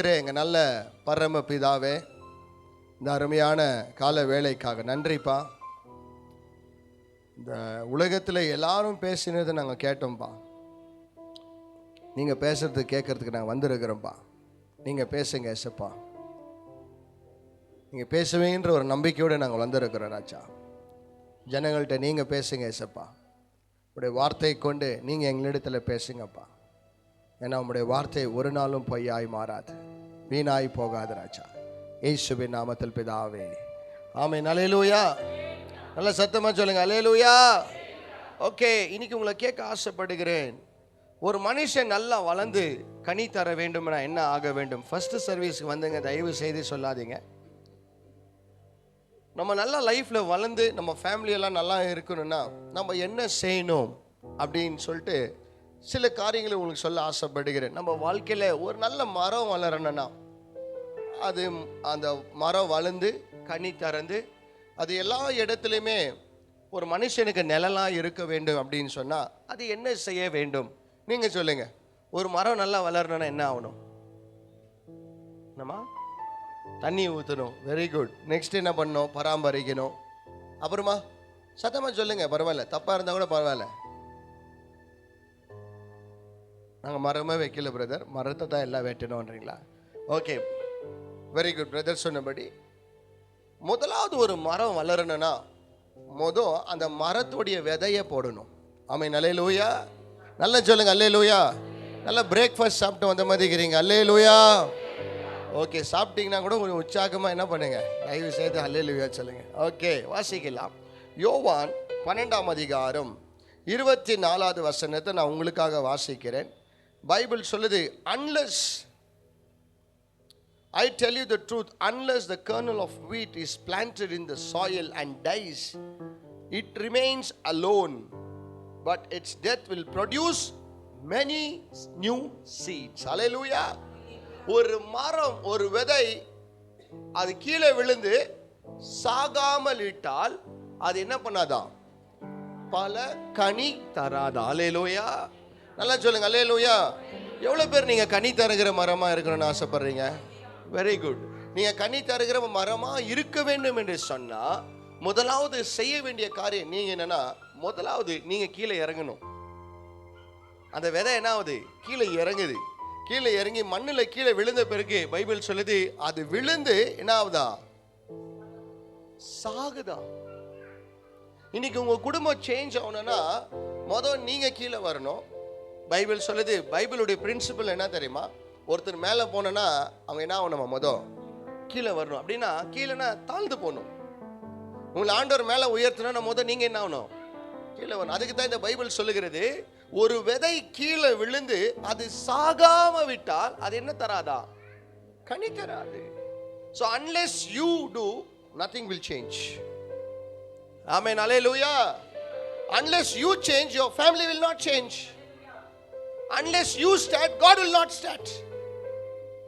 எங்கள் நல்ல பரம பிதாவே, இந்த அருமையான கால வேலைக்காக நன்றிப்பா. இந்த உலகத்தில் எல்லாரும் பேசினதை நாங்கள் கேட்டோம்ப்பா. நீங்கள் பேசுறது கேட்கறதுக்கு நாங்கள் வந்திருக்கிறோம்ப்பா. நீங்கள் பேசுங்க ஏசப்பா. நீங்கள் பேசுவீங்கன்ற ஒரு நம்பிக்கையோடு நாங்கள் வந்திருக்கிறோம் ராஜா. ஜனங்கள்கிட்ட நீங்கள் பேசுங்க ஏசப்பா. உங்களுடைய வார்த்தையை கொண்டு நீங்கள் எங்களிடத்தில் பேசுங்கப்பா. ஏன்னா உங்களுடைய வார்த்தை ஒரு நாளும் பொய்யாய் மாறாது, வீணாய் போகாது ராஜா. இயேசுவின் நாமத்தில் பிதாவே, ஆமென். அல்லேலூயா. நல்ல சத்தமாக சொல்லுங்க, அல்லேலூயா. ஓகே, இன்னைக்கு உங்களை கேட்க ஆசைப்படுகிறேன். ஒரு மனுஷன் நல்லா வளர்ந்து கனி தர வேண்டும்னா என்ன ஆக வேண்டும்? ஃபர்ஸ்ட் சர்வீஸ்க்கு வந்துங்க, தயவு செய்து சொல்லாதீங்க. நம்ம நல்லா லைஃப்பில் வளர்ந்து நம்ம ஃபேமிலியெல்லாம் நல்லா இருக்கணும்னா நம்ம என்ன செய்யணும் அப்படின்னு சொல்லிட்டு சில காரியங்களை உங்களுக்கு சொல்ல ஆசைப்படுகிறேன். நம்ம வாழ்க்கையில் ஒரு நல்ல மரம் வளரணும்னா அது அந்த மரம் வளர்ந்து கனி தரந்து அது எல்லா இடத்துலையுமே ஒரு மனுஷனுக்கு நிழலாக இருக்க வேண்டும் அப்படின்னு சொன்னால் அது என்ன செய்ய வேண்டும்? நீங்கள் சொல்லுங்கள். ஒரு மரம் நல்லா வளரணும்னா என்ன ஆகணும்? என்னம்மா? தண்ணி ஊற்றணும். Very good. நெக்ஸ்ட் என்ன பண்ணணும்? பராமரிக்கணும். அப்புறமா சத்தமாக சொல்லுங்கள், பரவாயில்ல, தப்பாக இருந்தால் கூட பரவாயில்ல. நாங்கள் மரமே வைக்கல பிரதர், மரத்தை தான் எல்லாம் வெட்டணும்ன்றீங்களா? Okay, very good brother. சொன்னபடி முதலாவது ஒரு மரம் வளரணும்னா அந்த மரத்துடைய விதையை போடணும். ஆமென். அல்லேலூயா. நல்லா சொல்லுங்க, அல்லேலூயா. நல்லா பிரேக்ஃபாஸ்ட் சாப்பிட்டு வந்த மாதிரி இருக்கிறீங்க. அல்லேலூயா. ஓகே, சாப்பிட்டீங்கன்னா கூட கொஞ்சம் உற்சாகமாக என்ன பண்ணுங்க, தயவு செய்து அல்லேலூயா சொல்லுங்க. ஓகே, வாசிக்கலாம். யோவான் 12ஆம் அதிகாரம் 24வது வசனத்தை நான் உங்களுக்காக வாசிக்கிறேன். பைபிள் சொல்லுது, unless I tell you the truth, unless the kernel of wheat is planted in the soil and dies, it remains alone, but its death will produce many new seeds. Hallelujah. ஒரு மரம், ஒரு விதை அது கீழே விழுந்து சாகாமல் இட்டால் அது என்ன பண்ணாதான்? பல கனி தராதா? அல்லேலூயா. நல்லா சொல்லுங்க, அல்லேலூயா. எவ்வளோ பேர் நீங்கள் கனி தருகிற மரமாக இருக்கணும்னு ஆசைப்படுறீங்க? Very good. நீங்கள் கனி தருகிற மரமாக இருக்க வேண்டும் என்று சொன்னால் முதலாவது செய்ய வேண்டிய காரியம் நீங்கள் என்னன்னா, முதலாவது நீங்கள் கீழே இறங்கணும். அந்த விதை என்ன ஆகுது? கீழே இறங்குது. கீழே இறங்கி மண்ணில் கீழே விழுந்த பிறகு பைபிள் சொல்லுது, அது விழுந்து என்ன ஆகுதா? சாகுதா. இன்னைக்கு உங்க குடும்பம் சேஞ்ச் ஆகணும்னா முதல் நீங்க கீழே வரணும். பைபிள் சொல்லுது, பைபிளுடைய பிரின்சிபல் என்ன தெரியுமா? ஒருத்தர் மேலே போனோன்னா அவங்க என்ன ஆகணுமா? கீழே வரணும். அப்படின்னா கீழேனா தாழ்ந்து போகணும். உங்களை ஆண்டவர் மேலே உயர்த்தணும்னா நீங்க என்ன ஆகணும்? கீழே வரணும். அதுக்கு தான் இந்த பைபிள் சொல்லுகிறது, ஒரு விதை கீழே விழுந்து அது சாகாம விட்டால் அது என்ன தராதா? கனி தராது. So unless you do, nothing will change. Amen. Hallelujah. Unless you change, your family will not change. Unless you start, God will not start.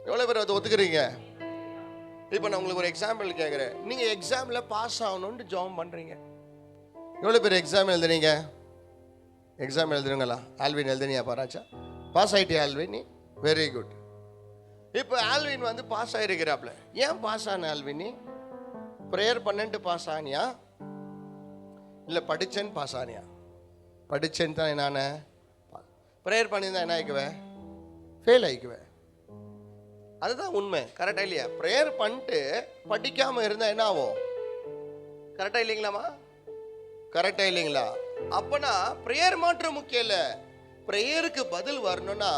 எவ்வளவு பேர் அதை ஒத்துக்கிறீங்க? இப்போ நான் உங்களுக்கு ஒரு எக்ஸாம்பிள் கேட்குறேன். நீங்கள் எக்ஸாமில் பாஸ் ஆகணும்னு ஜாம் பண்ணுறீங்க. எவ்வளோ பேர் எக்ஸாம் எழுதுறீங்க? எக்ஸாம் எழுதுறீங்களா? ஆல்வின் எழுதுனியா? பாராச்சா, பாஸ் ஆகிட்டே ஆல்வின்? Very good. இப்போ ஆல்வின் வந்து பாஸ் ஆகிருக்கிறாப்ல. ஏன் பாஸ் ஆன ஆல்வின்? ப்ரேயர் பண்ணிட்டு பாஸ் ஆனியா இல்லை படித்தேன்னு பாஸ் ஆனியா? படித்தேன்னு தான் என்னான? ப்ரேயர் பண்ணியிருந்தா என்ன ஆகிக்குவேன்? ஃபெயில் ஆகிக்குவேன். அதுதான் உண்மை. கரெக்டாக இல்லையா? ப்ரேயர் பண்ணிட்டு படிக்காமல் இருந்தால் என்ன ஆகும்? கரெக்டாக இல்லைங்களாமா? கரெக்டாக இல்லைங்களா? அப்போனா ப்ரேயர் மாற்றம் முக்கியம் இல்லை. ப்ரேயருக்கு பதில் வரணும்னா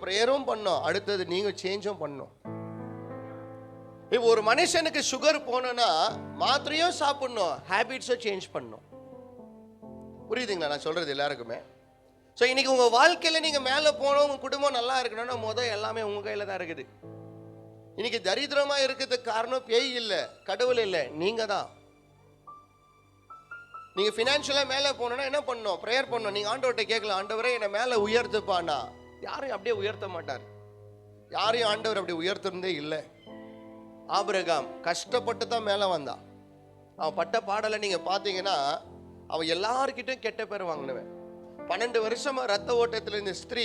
ப்ரேயரும் பண்ணணும், அடுத்தது நீங்கள் சேஞ்சும் பண்ணணும். இப்போ ஒரு மனுஷனுக்கு சுகர் போனோன்னா மாத்திரையும் சாப்பிடணும், ஹேபிட்ஸும் சேஞ்ச் பண்ணணும். புரியுதுங்களா நான் சொல்கிறது எல்லாருக்குமே? ஸோ இன்னைக்கு உங்கள் வாழ்க்கையில் நீங்கள் மேலே போகணும், உங்கள் குடும்பம் நல்லா இருக்கணும்னா எல்லாமே உங்கள் கையில் தான் இருக்குது. இன்னைக்கு தரித்திரமாக இருக்கிறதுக்கு காரணம் பேய் இல்லை, கடவுள் இல்லை, நீங்கள் தான். நீங்கள் ஃபினான்ஷியலாக மேலே போகணுன்னா என்ன பண்ணணும்? ப்ரேயர் பண்ணணும். நீங்கள் ஆண்டவர்கிட்ட கேட்கலாம், ஆண்டவரே என்னை மேலே உயர்த்துப்பானா. யாரையும் அப்படியே உயர்த்த மாட்டார். யாரையும் ஆண்டவர் அப்படி உயர்த்துறதே இல்லை. ஆபிரகாம் கஷ்டப்பட்டு தான் மேலே வந்தான். அவன் பட்ட பாடலை நீங்கள் பார்த்தீங்கன்னா அவன் எல்லார்கிட்டையும் கெட்ட பேர் வாங்கினவன். 12 வருஷமா ரத்த ஓட்டத்தில் இந்த ஸ்திரீ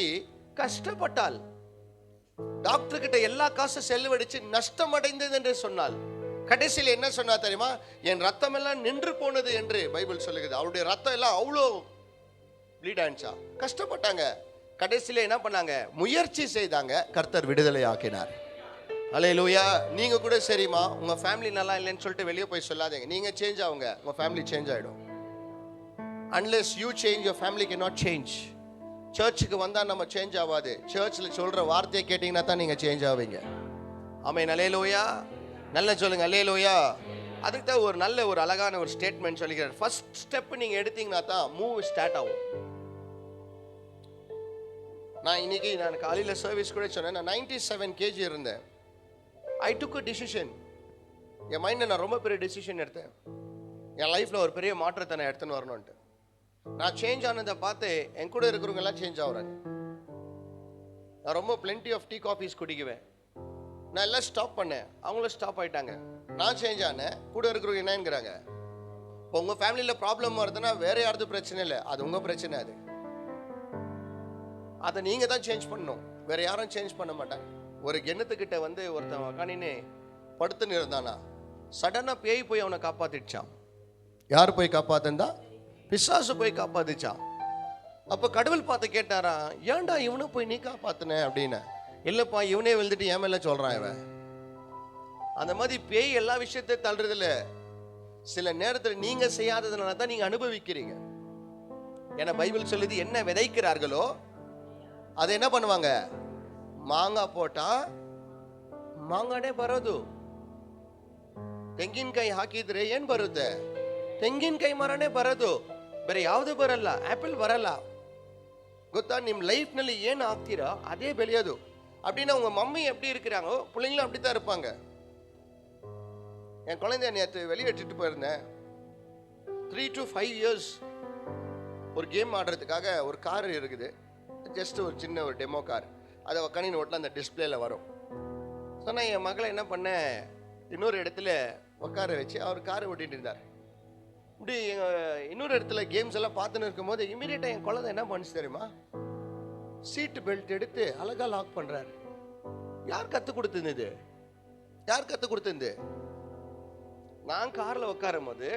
கஷ்டப்பட்டாள். டாக்டர் கிட்ட எல்லா காசும் செலவழிச்சு நஷ்டம் அடைந்தது என்று சொன்னால், கடைசியில் என்ன சொன்னா தெரியுமா? என் ரத்தம் எல்லாம் நின்று போனது என்று பைபிள் சொல்லுகிறது. அவருடைய ரத்தம் எல்லாம் அவ்வளோ ப்ளீட் ஆயிடுச்சா, கஷ்டப்பட்டாங்க. கடைசியில் என்ன பண்ணாங்க? முயற்சி செய்தாங்க, கர்த்தர் விடுதலை ஆக்கினார். அல்லேலூயா. நீங்க கூட சரிம்மா உங்க ஃபேமிலி நல்லா இல்லைன்னு சொல்லிட்டு வெளியே போய் சொல்லாதீங்க. நீங்க சேஞ்ச் ஆகுங்க, உங்க ஃபேமிலி சேஞ்ச் ஆயிடும். Unless you change your family can not change. சர்ச்சுக்கு வந்தா நம்ம சேஞ்ச் ஆகாது. சர்ச்சில் சொல்ற வார்த்தையை கேட்டீங்கன்னா தான் நீங்க சேஞ்ச் ஆவீங்க. ஆமென். அல்லேலூயா. நல்லா சொல்லுங்க அல்லேலூயா. அதுக்கு தான் ஒரு நல்ல ஒரு அழகான ஒரு ஸ்டேட்மெண்ட் சொல்லிக்கிறார். ஃபர்ஸ்ட் ஸ்டெப் நீங்க எடுத்தீங்கன்னா தான் மூவ் ஸ்டார்ட் ஆகும். நான் காலையில சர்வீஸ் கூட சொன்னேன். நான் 97 kg இருந்தேன். ஐ டுக் அ டிசிஷன். என் மைண்டில் நான் ரொம்ப பெரிய டிசிஷன் எடுத்தேன். என் லைஃப்பில் ஒரு பெரிய மாற்றத்தை நான் எடுத்துன்னு வரணுன்ட்டு. நான் சேஞ்ச் ஆனதை பார்த்து என் கூட இருக்கிறவங்க எல்லாம் சேஞ்ச் ஆகுறாங்க. நான் ரொம்ப பிளென்டி ஆஃப் டீ காஃபீஸ் குடிக்குவேன். நான் எல்லாம் ஸ்டாப் பண்ணேன், அவங்களும் ஸ்டாப் ஆகிட்டாங்க. நான் சேஞ்ச் ஆனேன், கூட இருக்கிறவங்க என்னங்கிறாங்க? இப்போ உங்கள் ஃபேமிலியில் ப்ராப்ளம் வருதுன்னா வேற யாரது பிரச்சனை இல்லை, அது உங்கள் பிரச்சனை. அதை நீங்கள் தான் சேஞ்ச் பண்ணணும், வேற யாரும் சேஞ்ச் பண்ண மாட்டாங்க. ஒரு எண்ணத்துக்கிட்ட வந்து ஒருத்தன் உக்கானின்னு படுத்துன்னு இருந்தானா, சடனாக பேய் போய் அவனை காப்பாத்திடுச்சான். யார் போய் காப்பாத்தா? பிசாசு போய் காப்பாத்திச்சான். அப்போ கடவுள் பார்த்து கேட்டாரா, ஏன்டா இவனை போய் நீ காப்பாத்தின அப்படின்னு. இல்லைப்பா, இவனே விழுந்துட்டு ஏன் மேல சொல்றான் இவன். அந்த மாதிரி பேய் எல்லா விஷயத்தையும் தள்ளுறதில்ல. சில நேரத்தில் நீங்க செய்யாததுனால தான் நீங்க அனுபவிக்கிறீங்க. ஏன்னா பைபிள் சொல்லுது, என்ன விதைக்கிறார்களோ அதை என்ன பண்ணுவாங்க? மாங்காய் போட்டா ಮಾಂಗಾನೇ ಬರೋದು. ತೆಂಗಿನಕಾಯಿ ಹಾಕಿದ್ರೆ ಏನ್ ಬರುತ್ತೆ? ತೆಂಗಿನಕಾಯಿ ಮರನೇ ಬರೋದು, ಬೇರೆ ಯಾವುದು ಬರಲ್ಲ. ಆಪಲ್ ಬರಲ್ಲ. ಗೊತ್ತಾ? ನಿಮ್ಮ ಲೈಫ್ ನಲ್ಲಿ ಏನ್ ಹಾಕ್ತೀರಾ ಅದೇ ಬೆಳೆಯೋದು. அப்படின்னா உங்க மம்மி எப்படி இருக்கிறாங்களோ பிள்ளைங்களும் அப்படித்தான் இருப்பாங்க. என் குழந்தைய நேற்று வெளியே எடுத்துட்டு போயிருந்தேன். 3 to 5 years ஒரு கேம் ஆடுறதுக்காக ஒரு கார் இருக்குது. ஜஸ்ட் ஒரு சின்ன ஒரு டெமோ கார். அதை உட்காந்து ஓட்டலாம், அந்த டிஸ்பிளேல வரும். சொன்னால் என் மகளை என்ன பண்ணேன், இன்னொரு இடத்துல உட்கார வச்சு அவர் காரை ஓட்டிகிட்டு இருந்தார். இப்படி இன்னொரு இடத்துல கேம்ஸ் எல்லாம் பார்த்துன்னு இருக்கும் போது இமீடியட்டாக என் குழந்தை என்ன பண்ணுச்சு தெரியுமா? சீட்டு பெல்ட் எடுத்து அழகா லாக் பண்றாரு. யார் கத்து கொடுத்தது? யார் கத்து கொடுத்தது? நான் கார்ல உட்காரும் போது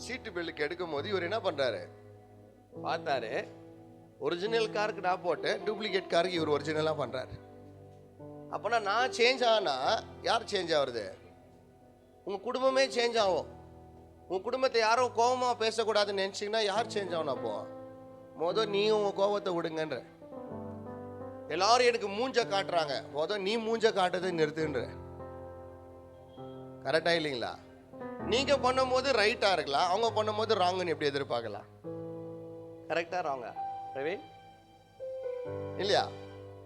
சீட்டு பெல்ட் எடுக்கும் போது இவர் என்ன பண்றாரு, பார்த்தாரு. ஒரிஜினல் காருக்கு நான் போட்டேன், டூப்ளிகேட் காருக்கு இவர் ஒரிஜினலா பண்றாரு. அப்பனா நான் சேஞ்ச் ஆனா யார் சேஞ்ச் ஆகுறது? உங்க குடும்பமே சேஞ்ச் ஆகும். உங்க குடும்பத்தை யாரும் கோபமா பேசக்கூடாதுன்னு நினைச்சீங்கன்னா யார் சேஞ்ச் ஆகணும்? அப்போ மொதல் நீ உங்க கோபத்தை விடுங்கன்ற. எல்லாரும் எனக்கு மூஞ்ச காட்டுறாங்க, மொதல் நீ மூஞ்ச காட்டுறதை நிறுத்துன்ற. கரெக்டா இல்லைங்களா? நீங்க பண்ணும் போது ரைட்டா இருக்கலாம், அவங்க பண்ணும் போது ராங்னு எப்படி எதிர்பார்க்கலாம்? கரெக்டா ராங்கா பிரவீன்? இல்லையா?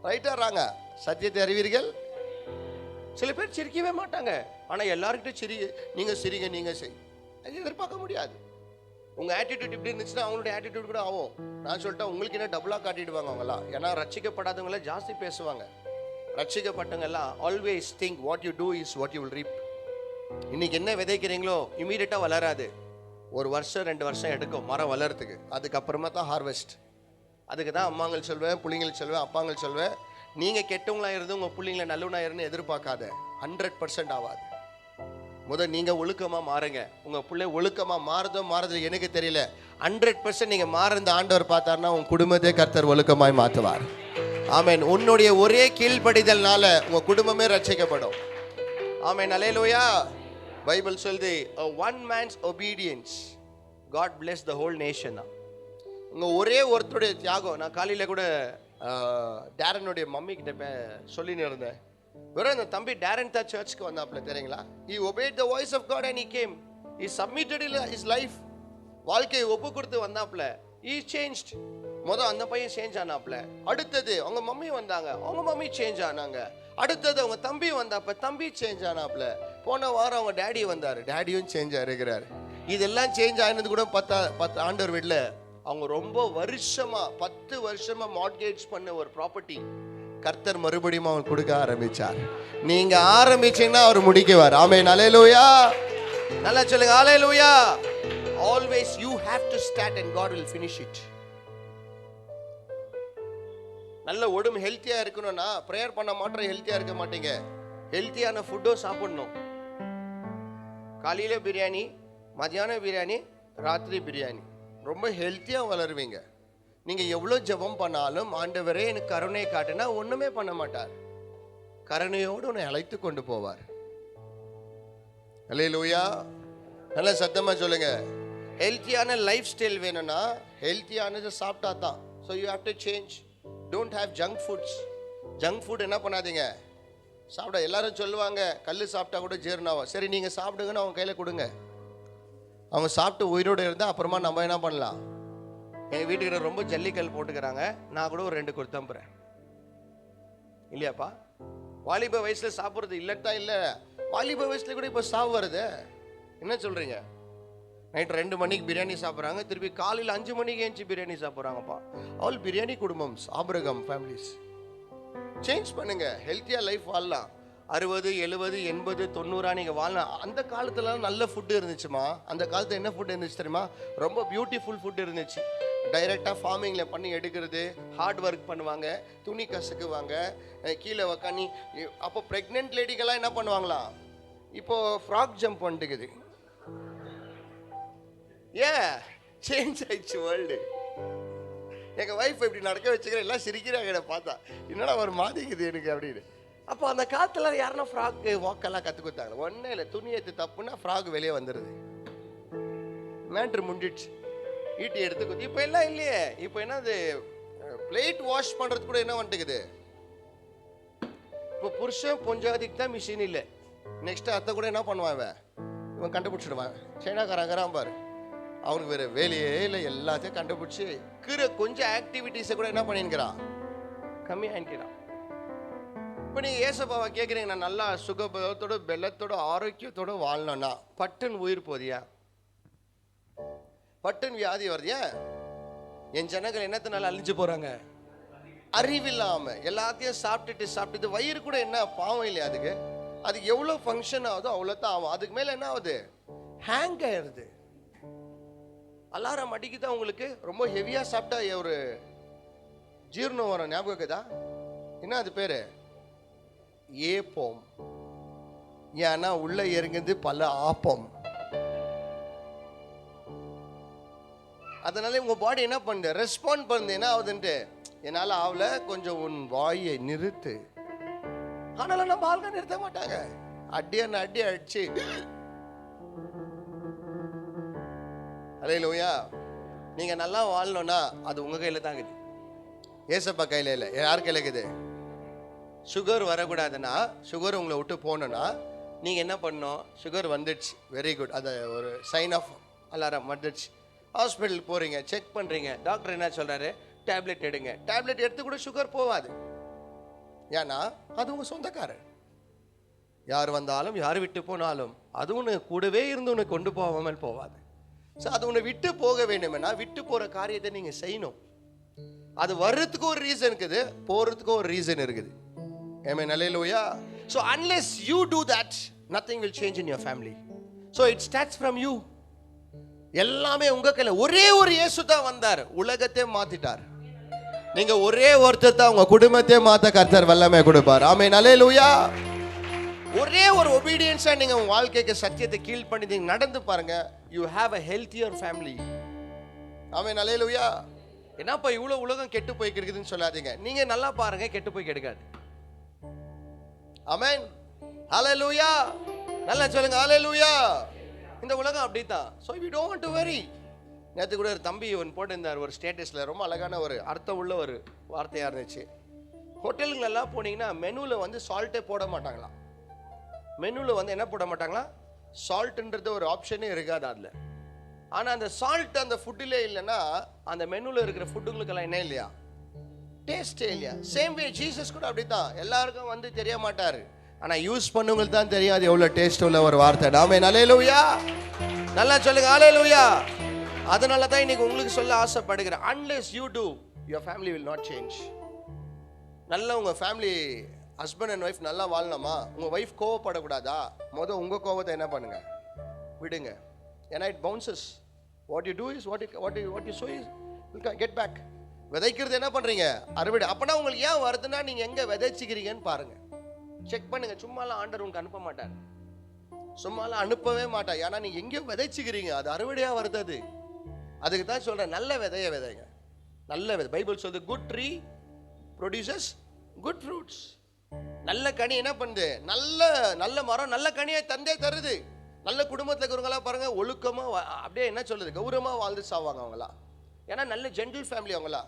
ரைட்டா ராங்க? சத்தியத்தை அறிவீர்கள். சில பேர் சிரிக்கவே மாட்டாங்க, ஆனா எல்லாருக்கிட்டும் நீங்க சிரிங்க, நீங்க எதிர்பார்க்க முடியாது. உங்க ஆட்டிடியூட் இப்படி இருந்துச்சுன்னா அவங்களுடைய ஆட்டிடியூட் கூட ஆகும். நான் சொல்லிட்டேன், உங்களுக்கு என்ன டபுளா காட்டிடுவாங்க அவங்களாம். ஏன்னா ரட்சிக்கப்படாதவங்கள ஜாஸ்தி பேசுவாங்க. ரட்சிக்கப்பட்டவங்க எல்லாம் always think what you do is what you will reap. இன்னைக்கு என்ன விதைக்கிறீங்களோ இமீடியட்டா வளராது. 1 வருஷம் 2 வருஷம் எடுக்கும் மரம் வளர்றதுக்கு. அதுக்கப்புறமா தான் ஹார்வெஸ்ட். அதுக்கு தான் அம்மாங்கள் சொல்வேன், பிள்ளைங்கள் சொல்வேன், அப்பாங்கள் சொல்வேன், நீங்க கெட்டவங்களா இருந்து உங்க பிள்ளைங்களை நல்லவனா இருந்து எதிர்பார்க்காத. 100% ஆகாது. முதல் நீங்க ஒழுக்கமா மாறுங்க. உங்க பிள்ளை ஒழுக்கமா மாறுறது எனக்கு தெரியல. 100% நீங்க மாறுந்த ஆண்டவர் பார்த்தாருன்னா உங்க குடும்பத்தை கர்த்தர் ஒழுக்கமாய் மாற்றுவார். ஆமென். உன்னுடைய ஒரே கீழ்ப்படிதல்னால உங்க குடும்பமே ரட்சிக்கப்படும். ஆமென். அல்லேலூயா. பைபிள் சொல்லுது, one man's obedience God bless the whole nation. உங்க ஒரே ஒருத்தருடைய தியாகம். நான் காலையில கூட டேரனுடைய மம்மி கிட்ட சொல்லின்னு இருந்தேன். வெறும் அந்த தம்பி டேரன் தான் சர்ச்சுக்கு வந்தாப்ல, தெரியுங்களா? He obeyed the voice of God and he came. He submitted his life. வாழ்க்கையை ஒப்பு கொடுத்து வந்தாப்ல. He changed. முதல் அந்த பையன் சேஞ்ச் ஆனாப்ல. அடுத்தது அவங்க மம்மி வந்தாங்க, அவங்க மம்மி சேஞ்ச் ஆனாங்க. அடுத்தது அவங்க தம்பி வந்தாப்ப, தம்பி சேஞ்ச் ஆனாப்ல. போன வாரம் அவங்க டேடி வந்தாரு, டேடியும் சேஞ்ச் ஆயிருக்கிறாரு. இதெல்லாம் சேஞ்ச் ஆனது கூட 10 ஆண்டவர் வீட்டில் அவங்க ரொம்ப வருஷமா 10 வருஷமா மார்ட்கேஜ் பண்ண ஒரு ப்ராப்பர்ட்டி கர்த்தர் மறுபடியும் அவன் கொடுக்க ஆரம்பிச்சார். நீங்க ஆரம்பிச்சீங்கன்னா அவர் முடிக்குவார். ஆமென். அல்லேலூயா. நல்லா சொல்லுங்க அல்லேலூயா. Always you have to start and God will finish it. நல்ல உடம்பு ஹெல்த்தியாக இருக்கணும்னா ப்ரேயர் பண்ண மாட்டோம், ஹெல்த்தியாக இருக்க மாட்டீங்க. ஹெல்த்தியான ஃபுட்டும் சாப்பிடணும். காலையில் பிரியாணி, மதியானம் பிரியாணி, ராத்திரி பிரியாணி. ரொம்ப ஹெல்த்தியாக வளருவீங்க. நீங்கள் எவ்வளோ ஜெபம் பண்ணாலும் ஆண்டவரே எனக்கு கருணை காட்டுனா ஒன்றுமே பண்ண மாட்டார். கருணையோடு உன்னை அழைத்து கொண்டு போவார். அல்லேலூயா. நல்ல சத்தமாக சொல்லுங்க. ஹெல்த்தியான லைஃப் ஸ்டைல் வேணும்னா ஹெல்த்தியானது சாப்பிட்டா தான். So you have to change. Don't have junk foods. Junk food என்ன பண்ணாதீங்க, சாப்பிட. எல்லாரும் சொல்லுவாங்க கல் சாப்பிட்டா கூட ஜீரணாகும். சரி, நீங்கள் சாப்பிடுங்கன்னு அவங்க கையில் கொடுங்க. அவங்க சாப்பிட்டு உயிரோடு இருந்தால் அப்புறமா நம்ம என்ன பண்ணலாம். எங்கள் வீட்டுக்கிட்ட ரொம்ப ஜல்லிக்கல் போட்டுக்கிறாங்க, நான் கூட ஒரு 2 கொடுத்தம்புறேன். இல்லையாப்பா? வாலிப வயசில் சாப்பிட்றது இல்லட்டா இல்லை, வாலிப வயசில் கூட இப்போ சாவு வருது. என்ன சொல்கிறீங்க? நைட் 2 மணிக்கு பிரியாணி சாப்பிட்றாங்க, திருப்பி காலையில் 5 மணிக்கு ஏஞ்சி பிரியாணி சாப்பிட்றாங்கப்பா. ஆல் பிரியாணி குடும்பம், ஆபிரகாம் ஃபேமிலிஸ். சேஞ்ச் பண்ணுங்க, ஹெல்த்தியாக லைஃப் வாழலாம். 60, 70, 80, 90 நீங்கள் வாழலாம். அந்த காலத்துலலாம் நல்ல ஃபுட்டு இருந்துச்சுமா. அந்த காலத்தில் என்ன ஃபுட் இருந்துச்சு தெரியுமா? ரொம்ப பியூட்டிஃபுல் ஃபுட் இருந்துச்சு. டைரெக்டாக ஃபார்மிங்கில் பண்ணி எடுக்கிறது, ஹார்ட் ஒர்க் பண்ணுவாங்க, துணி கசக்குவாங்க, கீழே உக்காணி. அப்போ ப்ரெக்னென்ட் லேடிகள்லாம் என்ன பண்ணுவாங்களாம், இப்போது ஃப்ராக் ஜம்ப் பண்ணிட்டுக்குது. ஏன் சேஞ்ச் ஆயிடுச்சு வேர்ல்டு. எங்கள் ஒய்ஃப் இப்படி நடக்க வச்சுக்கிறேன், எல்லாம் சிரிக்கிறாங்க என்னை பார்த்தா. என்னடா ஒரு மாதிரிக்குது எனக்கு அப்படின்னு. அப்போ அந்த காலத்தில் யாருன்னா ஃப்ராக் வாக்கெல்லாம் கற்றுக் கொடுத்தாங்க. ஒன்றும் இல்லை, துணி எடுத்து தப்புன்னா ஃப்ராக் வெளியே வந்துடுது, மேட்ரு முடிஞ்சிடுச்சு. ஈட்டி எடுத்து குத்தி. இப்போ எல்லாம் இல்லையே. இப்போ என்னது, பிளேட் வாஷ் பண்ணுறது கூட என்ன வந்துட்டுக்குது. இப்போ புருஷன் பொஞ்சாதிக்கு தான் மிஷின் இல்லை. நெக்ஸ்ட்டு அத்தை கூட என்ன பண்ணுவான், இவன் கண்டுபிடிச்சிடுவான். சைனாக்காரங்கிறான் பாரு, அவனுக்கு வேறு வேலையே இல்லை, எல்லாத்தையும் கண்டுபிடிச்சி கொஞ்சம் ஆக்டிவிட்டீஸை கூட என்ன பண்ணிக்கிறான், கம்மியாகிக்கிறான். இப்போ நீங்கள் ஏசப்பாவை கேட்குறீங்க, நான் நல்லா சுகபலத்தோட பெலத்தோட ஆரோக்கியத்தோடு வாழணும்னா பட்டுன்னு உயிர் போதியா, பட்டுன்னு வியாதி வருதியா? என் ஜனங்கள் என்னத்தினால அழிஞ்சு போகிறாங்க? அறிவில்லாமல் எல்லாத்தையும் சாப்பிட்டுட்டு வயிறு கூட என்ன பாவம் இல்லையா? அதுக்கு எவ்வளோ ஃபங்க்ஷன் ஆகுதோ அவ்வளோ தான் ஆகும். அதுக்கு மேலே என்ன ஆகுது, ஹேங் ஆயிடுது. அலாரம் அடிக்குதா உங்களுக்கு? ரொம்ப ஹெவியாக சாப்பிட்டா ஒரு ஜீரணம் வரும், ஞாபகம் இருக்குதா? என்ன அது பேர்? ஏப்பம். ஏன்னா உள்ள இறங்குது பல ஆப்பம். அதனால உங்க பாடி என்ன பண்ணுது, ரெஸ்பாண்ட் பண்ணுது. என்ன ஆகுதுன்ட்டு, என்னால் ஆகல, கொஞ்சம் உன் வாயை நிறுத்து. ஆனாலும் நம்ம ஆளுங்க நிறுத்த மாட்டாங்க. அடி அடிச்சு. அல்லேலூயா. நீங்க நல்லா வாழணும்னா அது உங்க கையில தான் இருக்குது, ஏசப்பா கையில இல்லை. யார் கையில இருக்குது? சுகர் வரக்கூடாதுன்னா, சுகர் உங்களை விட்டு போகணுன்னா நீங்கள் என்ன பண்ணணும், சுகர் வந்துடுச்சு, வெரி குட், அதை ஒரு சைன் ஆஃப் அலாரம் வந்துடுச்சு. ஹாஸ்பிட்டலுக்கு போகிறீங்க, செக் பண்ணுறீங்க, டாக்டர் என்ன சொல்கிறாரு, டேப்லெட் எடுங்க. டேப்லெட் எடுத்து கூட சுகர் போகாது. ஏன்னா அது உங்கள் சொந்தக்காரர். யார் வந்தாலும் யார் விட்டு போனாலும் அது உன்னை கூடவே இருந்து உன்னை கொண்டு போகாமல் போகாது. ஸோ அது உன்னை விட்டு போக வேண்டுமென்னா விட்டு போகிற காரியத்தை நீங்கள் செய்யணும். அது வர்றதுக்கு ஒரு ரீசன் இருக்குது, போகிறதுக்கும் ஒரு ரீசன் இருக்குது. Amen. Hallelujah. So unless you do that, nothing will change in your family. So it starts from you. எல்லாமே உங்க கையில. ஒரே ஒரு இயேசு தான் வந்தார், உலகத்தை மாத்திட்டார். நீங்க ஒரே ஒருத்தர் தான் உங்க குடும்பத்தை மாத்த கர்த்தர் வல்லமை கொடுப்பார். ஆமென். ஹல்லேலூயா. ஒரே ஒரு ஒபீடியன்ஸா நீங்க உங்க வாழ்க்கைக்கு சத்தியத்தை கீழ் பண்ணி நீங்க நடந்து பாருங்க, you have a healthier family. ஆமென். ஹல்லேலூயா. என்னப்பா இவ்வளவு உலகம் கெட்டு போய் கிடக்குதுன்னு சொல்லாதீங்க. நீங்க நல்லா பாருங்க, கெட்டு போய் கிடக்காது. ஆமென். ஹல்லேலூயா. நல்லா சொல்லுங்க ஹல்லேலூயா. இந்த உலகம் அப்படித்தான். So we don't want to worry. நேற்று கூட ஒரு தம்பி ஒன்று போட்டிருந்தார் ஒரு ஸ்டேட்டஸில், ரொம்ப அழகான ஒரு அர்த்தம் உள்ள ஒரு வார்த்தையாக இருந்துச்சு. ஹோட்டலுங்களெல்லாம் போனீங்கன்னா மெனுவில் வந்து சால்ட்டே போட மாட்டாங்களாம். மெனுவில் வந்து என்ன போட மாட்டாங்களாம், சால்ட்டுன்றது ஒரு ஆப்ஷனே இருக்காது அதில். ஆனால் அந்த சால்ட் அந்த ஃபுட்டிலே இல்லைன்னா அந்த மெனுவில் இருக்கிற ஃபுட்டுங்களுக்கெல்லாம் என்ன இல்லையா, டேஸ்டே இல்லையா. சேம் வே ஜீசஸ் கூட அப்படி தான். எல்லாருக்கும் வந்து தெரிய மாட்டார், ஆனால் யூஸ் பண்ணவங்களுக்கு தான் தெரியாது எவ்வளோ டேஸ்ட் உள்ள ஒரு வார்த்தை. ஆமென். ஹல்லேலூயா. நல்லா சொல்லுங்க ஹல்லேலூயா. அதனால தான் இன்னைக்கு உங்களுக்கு சொல்ல ஆசைப்படுகிறேன், unless you do, your family will not change. நல்ல உங்கள் ஃபேமிலி ஹஸ்பண்ட் அண்ட் ஒய்ஃப் நல்லா வாழணுமா, உங்கள் ஒய்ஃப் கோவப்படக்கூடாதா, உங்கள் கோவத்தை என்ன பண்ணுங்க, விடுங்க. ஏன்னா it bounces. What you do is what you sow is will get back. விதைக்கிறது என்ன பண்றீங்க? அறுவடை. அப்பனா உங்களுக்கு ஏன் வருதுன்னா நீங்க எங்க விதைச்சிக்கிறீங்கன்னு பாருங்க. செக் பண்ணுங்க. சும்மாலாம் ஆண்டவர் உங்களுக்கு அனுப்ப மாட்டார். சும்மாலாம் அனுப்பவே மாட்டார். ஏன்னா நீங்க எங்கேயோ விதைச்சிக்கிறீங்க, அது அறுவடையா வருது. அது அதுக்கு தான் சொல்றேன், நல்ல விதைய விதைங்க. நல்ல விதை. பைபிள் சொல்லுது, good tree produces good fruits. நல்ல கனி என்ன பண்ணுது? நல்ல நல்ல மரம் நல்ல கனியை தந்தே தருது. நல்ல குடும்பத்தில் இருக்கிறவங்களாம் பாருங்க, ஒழுக்கமா அப்படியே என்ன சொல்லுது, கௌரவமா வாழ்ந்து சாவாங்க அவங்களா. ஏன்னா நல்ல ஜென்டில் ஃபேமிலி அவங்களா.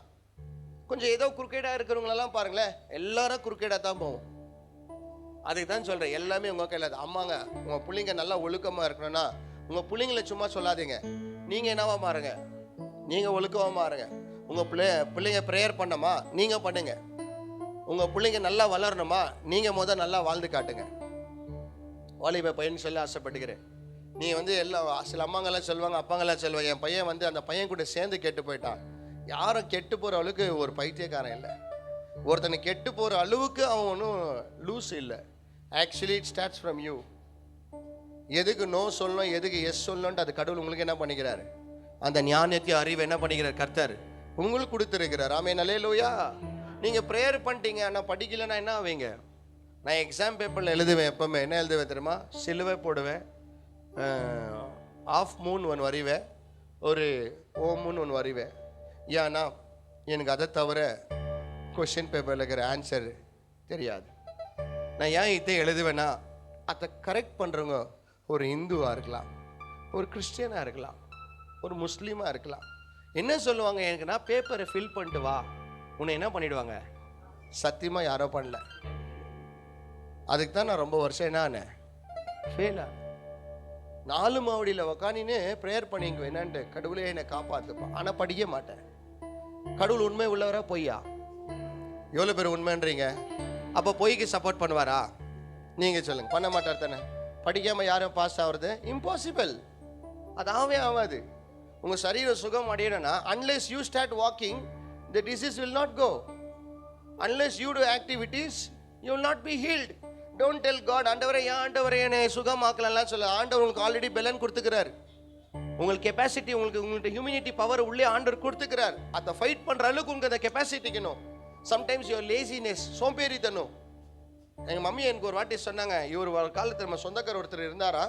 கொஞ்சம் ஏதோ குறுக்கேடா இருக்கிறவங்களெல்லாம் பாருங்களேன், எல்லாரும் குறுக்கேடா தான் போவோம். அதுக்கு தான் சொல்றேன், எல்லாமே உங்க கையில். அம்மாங்க, உங்க பிள்ளைங்க நல்லா ஒழுக்கமா இருக்கணும்னா உங்க பிள்ளைங்களை சும்மா சொல்லாதீங்க, நீங்க என்னவா மாறுங்க, நீங்க ஒழுக்கமா மாறுங்க. உங்க பிள்ளைங்க ப்ரேயர் பண்ணமா, நீங்க பண்ணுங்க. உங்க பிள்ளைங்க நல்லா வளரணுமா, நீங்க நல்லா வாழ்ந்து காட்டுங்க. வாலிப பையன் சொல்ல ஆசைப்பட்டுக்கிறேன். நீ எல்லாம் சில அம்மாங்கெல்லாம் சொல்லுவாங்க, அப்பாங்கெல்லாம் சொல்லுவாங்க, என் பையன் அந்த பையன் கூட சேர்ந்து கெட்டு போயிட்டான். யாரும் கெட்டு போகிற அளவுக்கு ஒரு பைத்தியக்காரன் இல்லை. ஒருத்தனை கெட்டு போகிற அளவுக்கு அவன் ஒன்றும் லூஸ் இல்லை. Actually it starts from you. எதுக்கு நோ சொல்லணும், எதுக்கு எஸ் சொல்லணும்ட்டு அது கடவுள் உங்களுக்கு என்ன பண்ணிக்கிறாரு, அந்த ஞானத்தை அறிவை என்ன பண்ணிக்கிறார் கர்த்தர் உங்களுக்கு கொடுத்துருக்கிறார். ஆமென், அல்லேலூயா. நீங்கள் ப்ரேயர் பண்ணிட்டீங்க, ஆனால் படிக்கலைன்னா என்ன ஆவீங்க? நான் எக்ஸாம் பேப்பரில் எழுதுவேன். எப்போவுமே என்ன எழுதுவேன் தெரியுமா? சிலுவை போடுவேன், ஆஃப் மூன் ஒன்று வரைவேன், ஒரு ஓமுன்னு ஒன்று வரைவேன். ஏன்னா எனக்கு அதை தவிர கொஷின் பேப்பரில் இருக்கிற ஆன்சர் தெரியாது. நான் ஏன் இதை எழுதுவேன்னா, அதை கரெக்ட் பண்ணுறவங்க ஒரு இந்துவாக இருக்கலாம், ஒரு கிறிஸ்டியனாக இருக்கலாம், ஒரு முஸ்லீமாக இருக்கலாம். என்ன சொல்லுவாங்க எனக்கு, நான் பேப்பரை ஃபில் பண்ணிட்டு வா, உன்னை என்ன பண்ணிவிடுவாங்க? சத்தியமாக யாரோ பண்ணல. அதுக்கு தான் நான் ரொம்ப வருஷம் என்ன ஃபெயிலாக 4 மாவடியில் உக்கானின்னு ப்ரேயர் பண்ணிங்க என்னான்ட்டு, கடவுளே என்னை காப்பாற்றுப்பா. ஆனால் படிக்க மாட்டேன். கடவுள் உண்மை உள்ளவரா பொய்யா? எவ்வளோ பேர் உண்மைன்றீங்க? அப்போ பொய்க்கு சப்போர்ட் பண்ணுவாரா? நீங்கள் சொல்லுங்கள், பண்ண மாட்டார் தானே. படிக்காமல் யாரும் பாஸ் ஆகுறது இம்பாசிபிள். அது ஆகாது. உங்கள் சரீர சுகம் அடையணும்னா, unless you start walking, the disease will not go. Unless you do activities, you will not be healed. Don't tell God, ஆண்டவரே ஏன் ஆண்டவரே என்னை சுகமாக்கலலாம் சொல்ல. ஆண்டவர் உங்களுக்கு ஆல்ரெடி பெலன் கொடுத்துக்கிறார். உங்களுக்கு கெப்பாசிட்டி, உங்களுக்கு ஹியூமினிட்டி பவர் உள்ளே ஆண்டவர் கொடுத்துக்கிறார். அதை ஃபைட் பண்ணுற அளவுக்கு உங்களுக்கு அந்த கெப்பாசிட்டிக்கணும். சம்டைம்ஸ் யுவர் லேசினஸ், சோம்பேறித்தனம். எங்கள் மம்மி எனக்கு ஒரு வாட்டி சொன்னாங்க, இவர் ஒரு காலத்தில் நம்ம சொந்தக்கார ஒருத்தர் இருந்தாரா,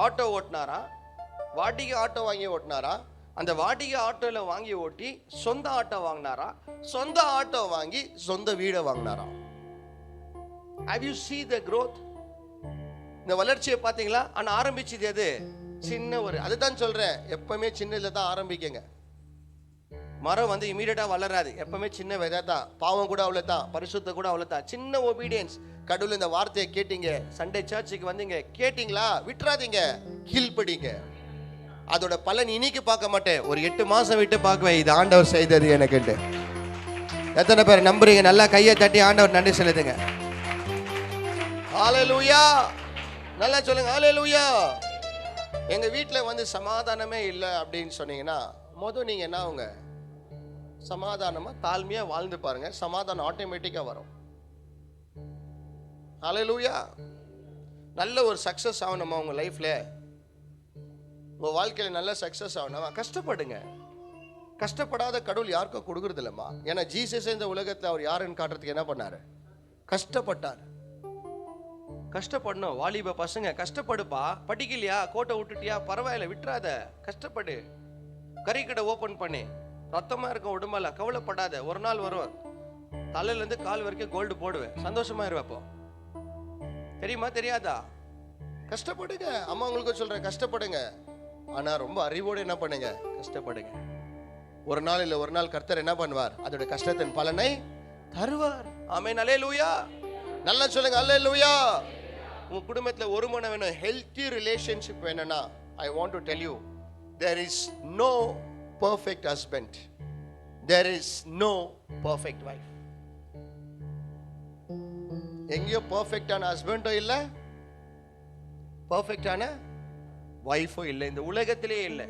ஆட்டோ ஓட்டினாரா, வாடகை ஆட்டோ வாங்கி ஓட்டினாரா, அந்த வாடகை ஆட்டோவில் வாங்கி ஓட்டி சொந்த ஆட்டோ வாங்கினாரா, சொந்த ஆட்டோ வாங்கி சொந்த வீடை வாங்கினாரா. Have you seen the growth? இந்த வளர்ச்சியை பார்த்தீங்களா? ஆனால் ஆரம்பிச்சது எது? சின்ன ஒரு, அதுதான் சொல்கிறேன், எப்பவுமே சின்னதில் தான் ஆரம்பிக்கங்க. மரம் இமீடியட்டாக வளராது. எப்பவுமே சின்ன விதை தான். பாவம் கூட அவ்வளோ தான், பரிசுத்த கூட அவ்வளோ தான். சின்ன ஒபீடியன்ஸ். கடவுள் இந்த வார்த்தையை கேட்டீங்க, சண்டே சர்ச்சுக்கு வந்தீங்க, கேட்டிங்களா? விட்டுறாதீங்க, கீழ்படிங்க. அதோட பலன் இன்னைக்கு பார்க்க மாட்டேன், ஒரு 8 மாதம் விட்டு பார்க்குவேன், இது ஆண்டவர் செய்தது எனக்குட்டு. எத்தனை பேர் நம்புறீங்க? நல்லா கையை தட்டி ஆண்டவர் நன்றி செலுத்துங்க. ஹல்லேலூயா. நல்லா சொல்லுங்க, ஹல்லேலூயா. எங்கள் வீட்டில் சமாதானமே இல்லை அப்படின்னு சொன்னீங்கன்னா, நீங்கள் என்ன அவங்க சமாதானமாக தாழ்மையாக வாழ்ந்து பாருங்க, சமாதானம் ஆட்டோமேட்டிக்காக வரும். ஹல்லேலூயா. நல்ல ஒரு சக்ஸஸ் ஆகணுமா உங்கள் லைஃப்பில், உங்கள் வாழ்க்கையில் நல்ல சக்ஸஸ் ஆகணுமா? கஷ்டப்படுங்க. கஷ்டப்படாத கடவுள் யாருக்கும் கொடுக்குறது இல்லைம்மா. ஏன்னா ஜீசஸ் இந்த உலகத்தில் அவர் யாருன்னு காட்டுறதுக்கு என்ன பண்ணார்? கஷ்டப்பட்டார். கஷ்டப்படணும். வாலிப பசங்க கஷ்டப்படுப்பா. படிக்கலையா, கோட்டை விட்டுட்டியா, பரவாயில்ல, விட்டுறாத, கஷ்டப்படு. கறிக்கடை ஓப்பன் பண்ணி ரத்தமாக இருக்க உடம்பெல்லாம், கவலைப்படாத, ஒரு நாள் வரும், தலையிலேருந்து கால் வரைக்கும் கோல்டு போடுவேன், சந்தோஷமா இருவேப்போ. தெரியுமா தெரியாதா? கஷ்டப்படுங்க. அம்மா உங்களுக்கு சொல்கிறேன், கஷ்டப்படுங்க. ஆனால் ரொம்ப அறிவோடு என்ன பண்ணுங்க, கஷ்டப்படுங்க. ஒரு நாள் இல்லை ஒரு நாள் கர்த்தர் என்ன பண்ணுவார்? அதோட கஷ்டத்தின் பலனை தருவார். ஆமென், அல்லேலூயா. நல்லா சொல்லுங்க, அல்லேலூயா. உங்க குடும்பத்தில் ஒரு மனம் வேணும், ஹெல்த்தி ரிலேஷன்ஷிப் வேணும்னா, I want to tell you, there is no perfect husband, there is no perfect wife. எங்கேயோ பர்ஃபெக்டான ஹஸ்பண்டோ இல்லை, பர்ஃபெக்டான வைஃபோ இல்லை, இந்த உலகத்திலே இல்லை.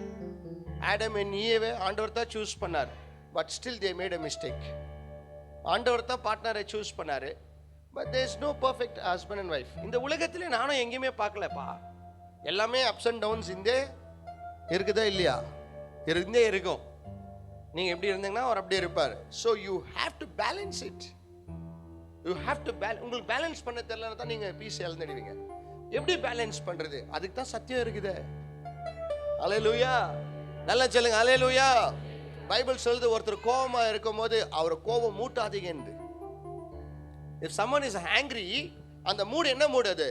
ஆடம் அண்ட் ஈவே ஆண்டவர் தான் சூஸ் பண்ணார், but still they made a mistake. ஆண்டவர் தான் பார்ட்னரை சூஸ் பண்ணாரு, but there is no perfect husband and wife. இந்த உலகத்திலே நானும் எங்கேயுமே பார்க்கலப்பா. எல்லாமே அப்ஸ் அண்ட் டவுன்ஸ் இருந்தே இருக்குதா இல்லையா? இருந்தே இருக்கும். நீங்கள் எப்படி இருந்தீங்கன்னா அவர் அப்படியே இருப்பார். So you have to balance it. You have to உங்களுக்கு பேலன்ஸ் பண்ண தெரியலன்னா தான் நீங்கள் பீஸ் இழந்துடுவீங்க. எப்படி பேலன்ஸ் பண்ணுறது? அதுக்கு தான் சத்தியம் இருக்குது. அல்லேலூயா, நல்லா சொல்லுங்க அல்லேலூயா. பைபிள் சொல்லுது, ஒருத்தர் கோபமாக இருக்கும் போது அவரை கோபம் மூட்டாதீங்கன்னு. If someone is angry, அந்த மூடு என்ன மூடு?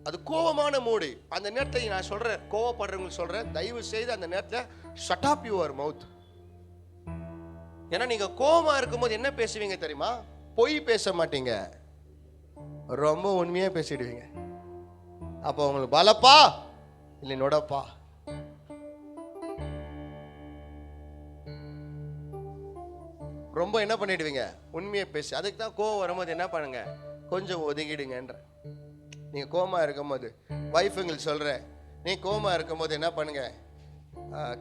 அது கோபமான மூடு. அந்த நேரத்தில் நான் சொல்றேன், கோவப்படுறவங்களுக்கு சொல்றேன், தயவு செய்து அந்த நேரத்தில் shut up your mouth. ஏன்னா நீங்க கோபமா இருக்கும்போது என்ன பேசுவீங்க தெரியுமா? பொய் பேச மாட்டீங்க, ரொம்ப உண்மையா பேசிடுவீங்க. அப்போ உங்களுக்கு பலப்பா இல்லை நொடப்பா. ரொம்ப என்ன பண்ணிடுவீங்க? உண்மையை பேசி. அதுக்கு தான் கோவம் வரும்போது என்ன பண்ணுங்க, கொஞ்சம் ஒதுங்கிடுங்கன்ற. நீங்கள் கோமா இருக்கும்போது ஒய்ஃபுங்களுக்கு சொல்கிறேன், நீ கோமா இருக்கும்போது என்ன பண்ணுங்க,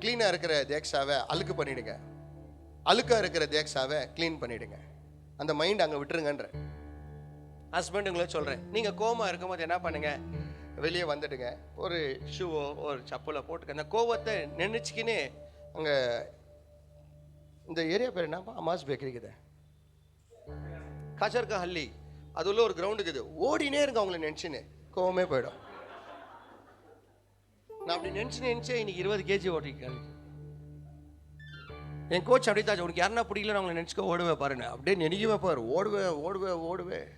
க்ளீனாக இருக்கிற தேக்ஸாவை அழுக்கு பண்ணிவிடுங்க, அழுக்காக இருக்கிற தேக்ஸாவை க்ளீன் பண்ணிவிடுங்க. அந்த மைண்ட் அங்கே விட்டுருங்கன்ற. ஹஸ்பண்டுங்களை சொல்கிறேன், நீங்கள் கோமா இருக்கும்போது என்ன பண்ணுங்க, வெளியே வந்துடுங்க, ஒரு ஷூவோ ஒரு செப்பலை போட்டுக்க. அந்த கோவத்தை நினைச்சிக்கின்னு அங்கே இந்த ஏரியா பேர் என்னப்பா, அமாஸ் பேக்கரி இருக்குது, கச்சர்கா ஹல்லி, அது உள்ள ஒரு கிரவுண்டு இருக்குது, ஓடினே இருங்க அவங்கள நினச்சின்னு, கோவமே போயிடும். நான் அப்படி நினச்சே இன்னைக்கு 20 kg ஓட்டிருக்கேன். என் கோச் அப்படி தான், உனக்கு யாருன்னா பிடிக்கல அவங்களை நினச்சிக்க ஓடுவேன் பாருங்க, அப்படியே நினைக்கவே பாரு, ஓடுவேன்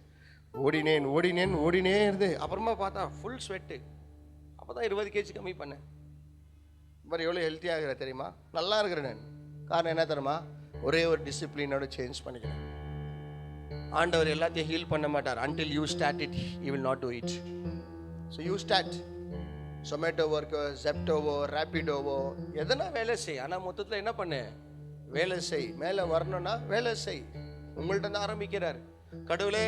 ஓடினே இருந்து அப்புறமா பார்த்தா ஃபுல் ஸ்வெட்டு. அப்போ தான் 20 kg கம்மி பண்ணேன். மாதிரி எவ்வளோ ஹெல்த்தியாகிற தெரியுமா? நல்லா இருக்கிறேன் நான். காரணம் என்ன தெரியுமா? ஒரே ஒரு டிசிப்ளினோட சேஞ்ச் பண்ணிக்கிறேன். ஆண்டவர் எல்லாத்தையும் ஹீல் பண்ண மாட்டார். until you start it, he will not do it. So you start. Zomato worker, Zeptoவோ Rapidoவோ எதனா வேலை செய். ஆனால் மொத்தத்தில் என்ன பண்ணு, வேலை செய். மேலே வரணும்னா வேலை செய். உங்கள்கிட்ட தான் ஆரம்பிக்கிறார். கடவுளே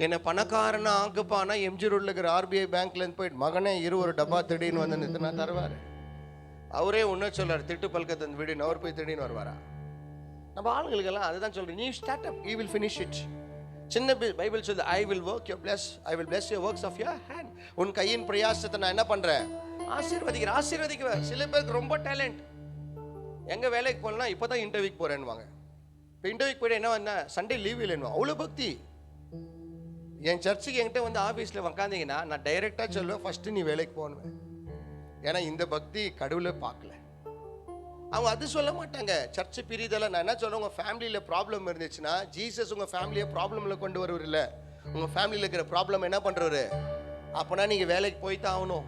என்னை பணக்காரனா ஆக்குப்பானா எம்ஜி ரோட்ல இருக்கிற ஆர்பிஐ பேங்க்லேருந்து போயிட்டு மகனே 20 டப்பா திடீர்னு வந்து நிறுத்தினா தருவார். அவரே ஒன்று சொல்றாரு, திட்டு பல்கத்தன் வீடு அவர் போய் திடீர்னு வருவாரா? நம்ம ஆளுங்களுக்கெல்லாம் அதுதான் சொல்றேன், நீ start up, you will finish it. சின்ன பைபிள் சொல்லுது, I will bless your works of your hand. உன் கையின் பிரயாசத்தை நான் என்ன பண்றேன், ஆசீர்வதிக்கிறேன். சில பேருக்கு ரொம்ப டேலண்ட். எங்க வேலைக்கு போகலன்னா இப்போதான் இன்டர்வியூக்கு போறேன்னுவாங்க. இப்போ இன்டர்வியூக்கு போய்ட்டு என்ன வந்தா சண்டே லீவ் இல்லைன்னு, அவ்வளோ பக்தி. என் சர்ச்சுக்கு என்கிட்ட வந்து ஆஃபீஸில் உக்காந்தீங்கன்னா நான் டைரெக்டாக சொல்லுவேன், ஃபஸ்ட்டு நீ வேலைக்கு போகணுவேன். ஏன்னா இந்த பக்தி கடவுளை பார்க்கல. அவங்க அது சொல்ல மாட்டாங்க, சர்ச்சு பிரிதெல்லாம். நான் என்ன சொல்றேன், உங்கள் ஃபேமிலியில் ப்ராப்ளம் இருந்துச்சுன்னா ஜீசஸ் உங்கள் ஃபேமிலியை ப்ராப்ளமில் கொண்டு வருவார். இல்லை, உங்கள் ஃபேமிலியில் இருக்கிற ப்ராப்ளம் என்ன பண்ணுறாரு? அப்போனா நீங்கள் வேலைக்கு போய்தான் ஆகணும்.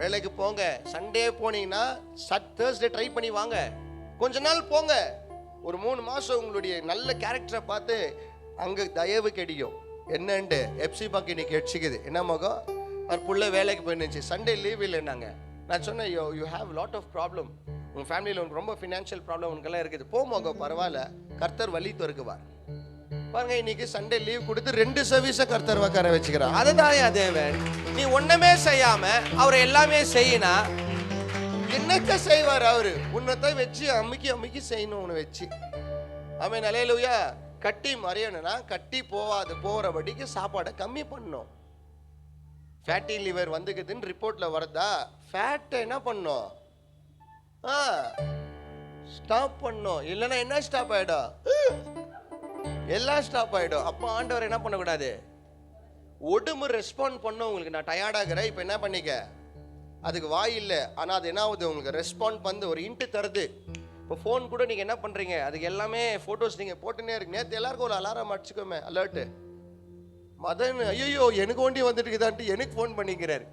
வேலைக்கு போங்க. சண்டே போனீங்கன்னா தேர்ஸ்டே ட்ரை பண்ணி வாங்க. கொஞ்ச நாள் போங்க, ஒரு 3 மாதம் உங்களுடைய நல்ல கேரக்டரை பார்த்து அங்கே தயவு கிடைக்கும். என்னன்ட்டு எப்சி பாக்கி இன்னைக்கு எட்சிக்குது. என்ன மகம், அவர் புள்ள வேலைக்கு போயிருந்துச்சு, சண்டே லீவ் இல்லைன்னாங்க. நான் சொன்னேன், you have lot of problem, உங்கள் ஃபேமிலியில் உனக்கு ரொம்ப ஃபினான்ஷியல் ப்ராப்ளம் உனக்கெல்லாம் இருக்குது, போமோக பரவாயில்ல, கர்த்தர் வழி திறக்குவார். பாருங்க, இன்னைக்கு சண்டே லீவ் கொடுத்து 2 சர்வீஸை கர்த்தர் உட்கார வச்சுக்கிறார். அதுதான் தேவன். நீ ஒன்றுமே செய்யாம அவர் எல்லாமே செய்யினா என்னத்த செய்வார்? அவரு உன்னத்தை வச்சு அமுக்கி செய்யணும். உன்னை வச்சு ஆமே நிலையிலுயா கட்டி மறையணும்னா கட்டி போகிறபடிக்கு சாப்பாடை கம்மி பண்ணணும். ஃபேட்டி லிவர் வந்துக்குதுன்னு ரிப்போர்ட்ல வருதா, ஃபேட்டை என்ன பண்ணும், ஸ்டாப் பண்ணும். இல்லைன்னா என்ன ஸ்டாப் ஆயிடும், எல்லாம் ஸ்டாப் ஆயிடும். அப்போ ஆண்டவர் என்ன பண்ணக்கூடாது, உடம்பு ரெஸ்பாண்ட் பண்ணும். உங்களுக்கு நான் டயர்டாகிறேன், இப்போ என்ன பண்ணிக்க, அதுக்கு வாய் இல்லை, ஆனால் அது என்ன ஆகுது, உங்களுக்கு ரெஸ்பாண்ட் பண்ணி ஒரு இன்ட்டு தருது. இப்போ ஃபோன் கூட நீங்கள் என்ன பண்ணுறீங்க, அதுக்கு எல்லாமே ஃபோட்டோஸ் நீங்கள் போட்டுனே இருக்கு. நேற்று எல்லாருக்கும் ஒரு அலாரம் அடிச்சுக்கோமே, அலர்ட்டு. மதன் ஐயோ எனக்கு ஒண்டி வந்துட்டுக்குதான்ட்டு எனக்கு ஃபோன் பண்ணிக்கிறார்.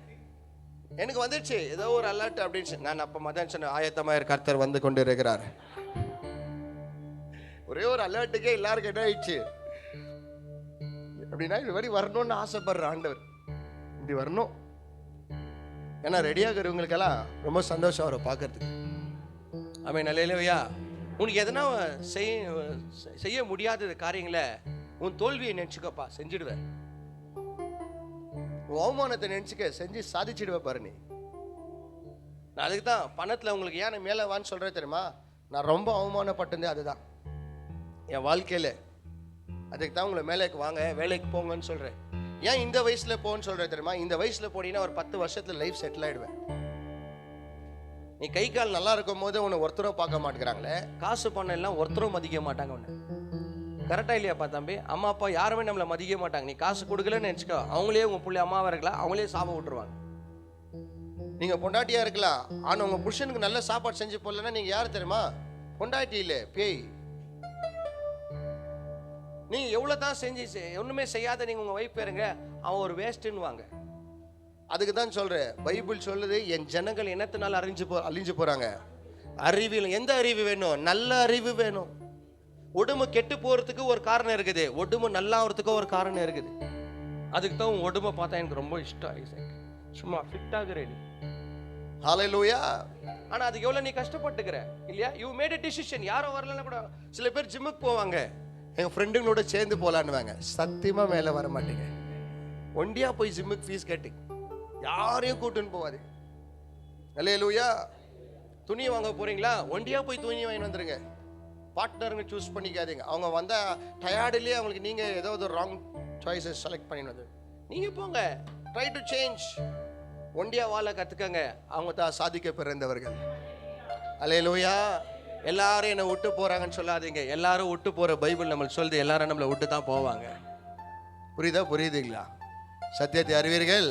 எனக்கு வந்துடுச்சு ஏதோ ஒரு அலர்ட் அப்படின்னு. நான் அப்போ மதன் சொன்ன, ஆயத்தமாக கர்த்தர் வந்து கொண்டு இருக்கிறார். ஒரே ஒரு அலர்ட்டுக்கே எல்லாருக்கும் என்ன ஆயிடுச்சு அப்படின்னா, இது மாதிரி வரணும்னு ஆசைப்படுற ஆண்டவர் இப்படி வரணும். ஏன்னா ரெடியாகிறவங்களுக்கெல்லாம் ரொம்ப சந்தோஷம் அவரை பார்க்கறதுக்கு. அவன் நிலையிலையா உனக்கு எதனா செய்ய முடியாத காரியங்களை உன் தோல்வியை நினைச்சுக்கப்பா, செஞ்சிடுவேன். அவமானத்தை நினைச்சுக்க, செஞ்சு சாதிச்சிடுவ பாரு நீ. நான் அதுக்கு தான் பணத்தில் உங்களுக்கு ஏன் மேலே வான்னு சொல்கிறேன் தெரியுமா, நான் ரொம்ப அவமானப்பட்டதே அதுதான் என் வாழ்க்கையில். அதுக்கு தான் உங்களை மேலேக்கு வாங்க, வேலைக்கு போங்கன்னு சொல்கிறேன். ஏன் இந்த வயசில் போன்னு சொல்கிறேன் தெரியுமா, இந்த வயசில் போனீங்கன்னா ஒரு 10 வருஷத்தில் லைஃப் செட்டில் ஆகிடுவேன். நீ கை கால் நல்லா இருக்கும் போது உன்னை ஒருத்தரும் பார்க்க மாட்டேங்கிறாங்களே, காசு பணம் எல்லாம் ஒருத்தரும் மதிக்க மாட்டாங்க உன்னை. கரெக்டா இல்லையாப்பா தம்பி? அம்மா அப்பா யாருமே நம்மளை மதிக்க மாட்டாங்க. நீ காசு கொடுக்கலன்னு நினச்சிக்கோ, அவங்களே உங்க பிள்ளை அம்மாவா இருக்கலாம், அவங்களே சாபம் விட்டுருவாங்க. நீங்க பொண்டாட்டியா இருக்கலாம், ஆனா உங்க புருஷனுக்கு நல்ல சாப்பாடு செஞ்சு போடலன்னா நீங்க யாரு தெரியுமா? பொண்டாட்டி இல்ல, பேய். நீங்க எவ்வளவு தான் செஞ்சு ஒண்ணுமே செய்யாத நீங்க உங்க வைஃப் பேருங்க, அவன் ஒரு வேஸ்ட்னு வாங்க. அதுக்கு தான் சொல்றேன், பைபிள் சொல்லுது, என் ஜனங்கள் என்னத்தினால அழிஞ்சு போறாங்க? அறிவில். எந்த அறிவு வேணும்? நல்ல அறிவு வேணும். உடம்பு கெட்டு போறதுக்கு ஒரு காரணம் இருக்குது, உடம்பு நல்லா ஆகிறதுக்கு ஒரு காரணம் இருக்குது. அதுக்கு தான் உன் உடம்பை பார்த்தா எனக்கு ரொம்ப இஷ்டம். சும்மா ஃபிட் ஆகுறேன். ஹalleluya. ஆனா அதுக்கு எவ்வளவு நீ கஷ்டப்பட்டுக்கிற இல்லையா? You made a decision. யாரும் வரலன்னா கூட சில பேர் ஜிம்முக்கு போவாங்க, எங்க ஃப்ரெண்டுங்களோட சேர்ந்து போலான்னுவாங்க. சத்தியமா மேல வர மாட்டீங்க. ஒண்டியா போய் ஜிம்முக்கு ஃபீஸ் கட்டி யாரையும் கூட்டுன்னு போவாது. ஹalleluya. துணி வாங்க போறீங்களா? ஒண்டியா போய் துணி வாங்கி வந்துருங்க. பார்ட்னருங்க சூஸ் பண்ணிக்காதீங்க. அவங்க வந்தா டயர்டுலயே அவங்களுக்கு நீங்க ஏதாவது ராங் சாய்ஸஸ் செலக்ட் பண்ணிடுவது. நீங்க போங்க, ட்ரை டு சேஞ்ச். ஒண்டியா வாழ கத்துக்கங்க. அவங்க தான் சாதிக்க பிறந்தவர்கள். ஹalleluya. எல்லாரும் என்னை விட்டு போறாங்கன்னு சொல்லாதீங்க. எல்லாரும் விட்டு போற பைபிள் நம்மளுக்கு சொல்லுது, எல்லாரும் நம்மளை விட்டு தான் போவாங்க. புரியுதுங்களா? சத்தியத்தை அறிவீர்கள்.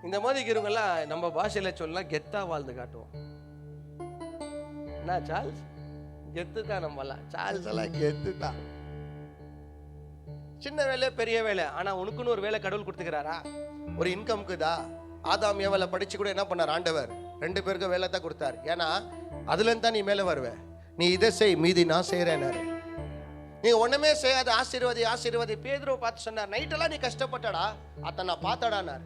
இந்த மாதிரி இருக்கிறவங்கெல்லாம் நம்ம பாஷையில சொல்லலாம், கெத்தா வாழ்ந்து காட்டுவோம். என்ன சார்ல்ஸ்? கெத்து தான். நம்மலாம் சார்ல்ஸ் எல்லாம் கெத்து தான். சின்ன வேலை பெரிய வேலை, ஆனா உனக்குன்னு ஒரு வேலை கடவுள் கொடுத்துக்கிறாரா? ஒரு இன்கம்க்குதா? ஆதாம் ஏவாளை படிச்சு கூட என்ன பண்ணார் ஆண்டவர்? 2 பேருக்கு வேலை தான் கொடுத்தார். ஏன்னா அதுல இருந்தா நீ மேல வருவ. நீ இதை செய், மீதி நான் செய்யறேன்னாரு. நீ ஒண்ணுமே செய்யாத ஆசீர்வாதி பேதுருவை பார்த்து சொன்னார், நைட்டெல்லாம் நீ கஷ்டப்பட்டடா, அத நான் பார்த்தடானார்.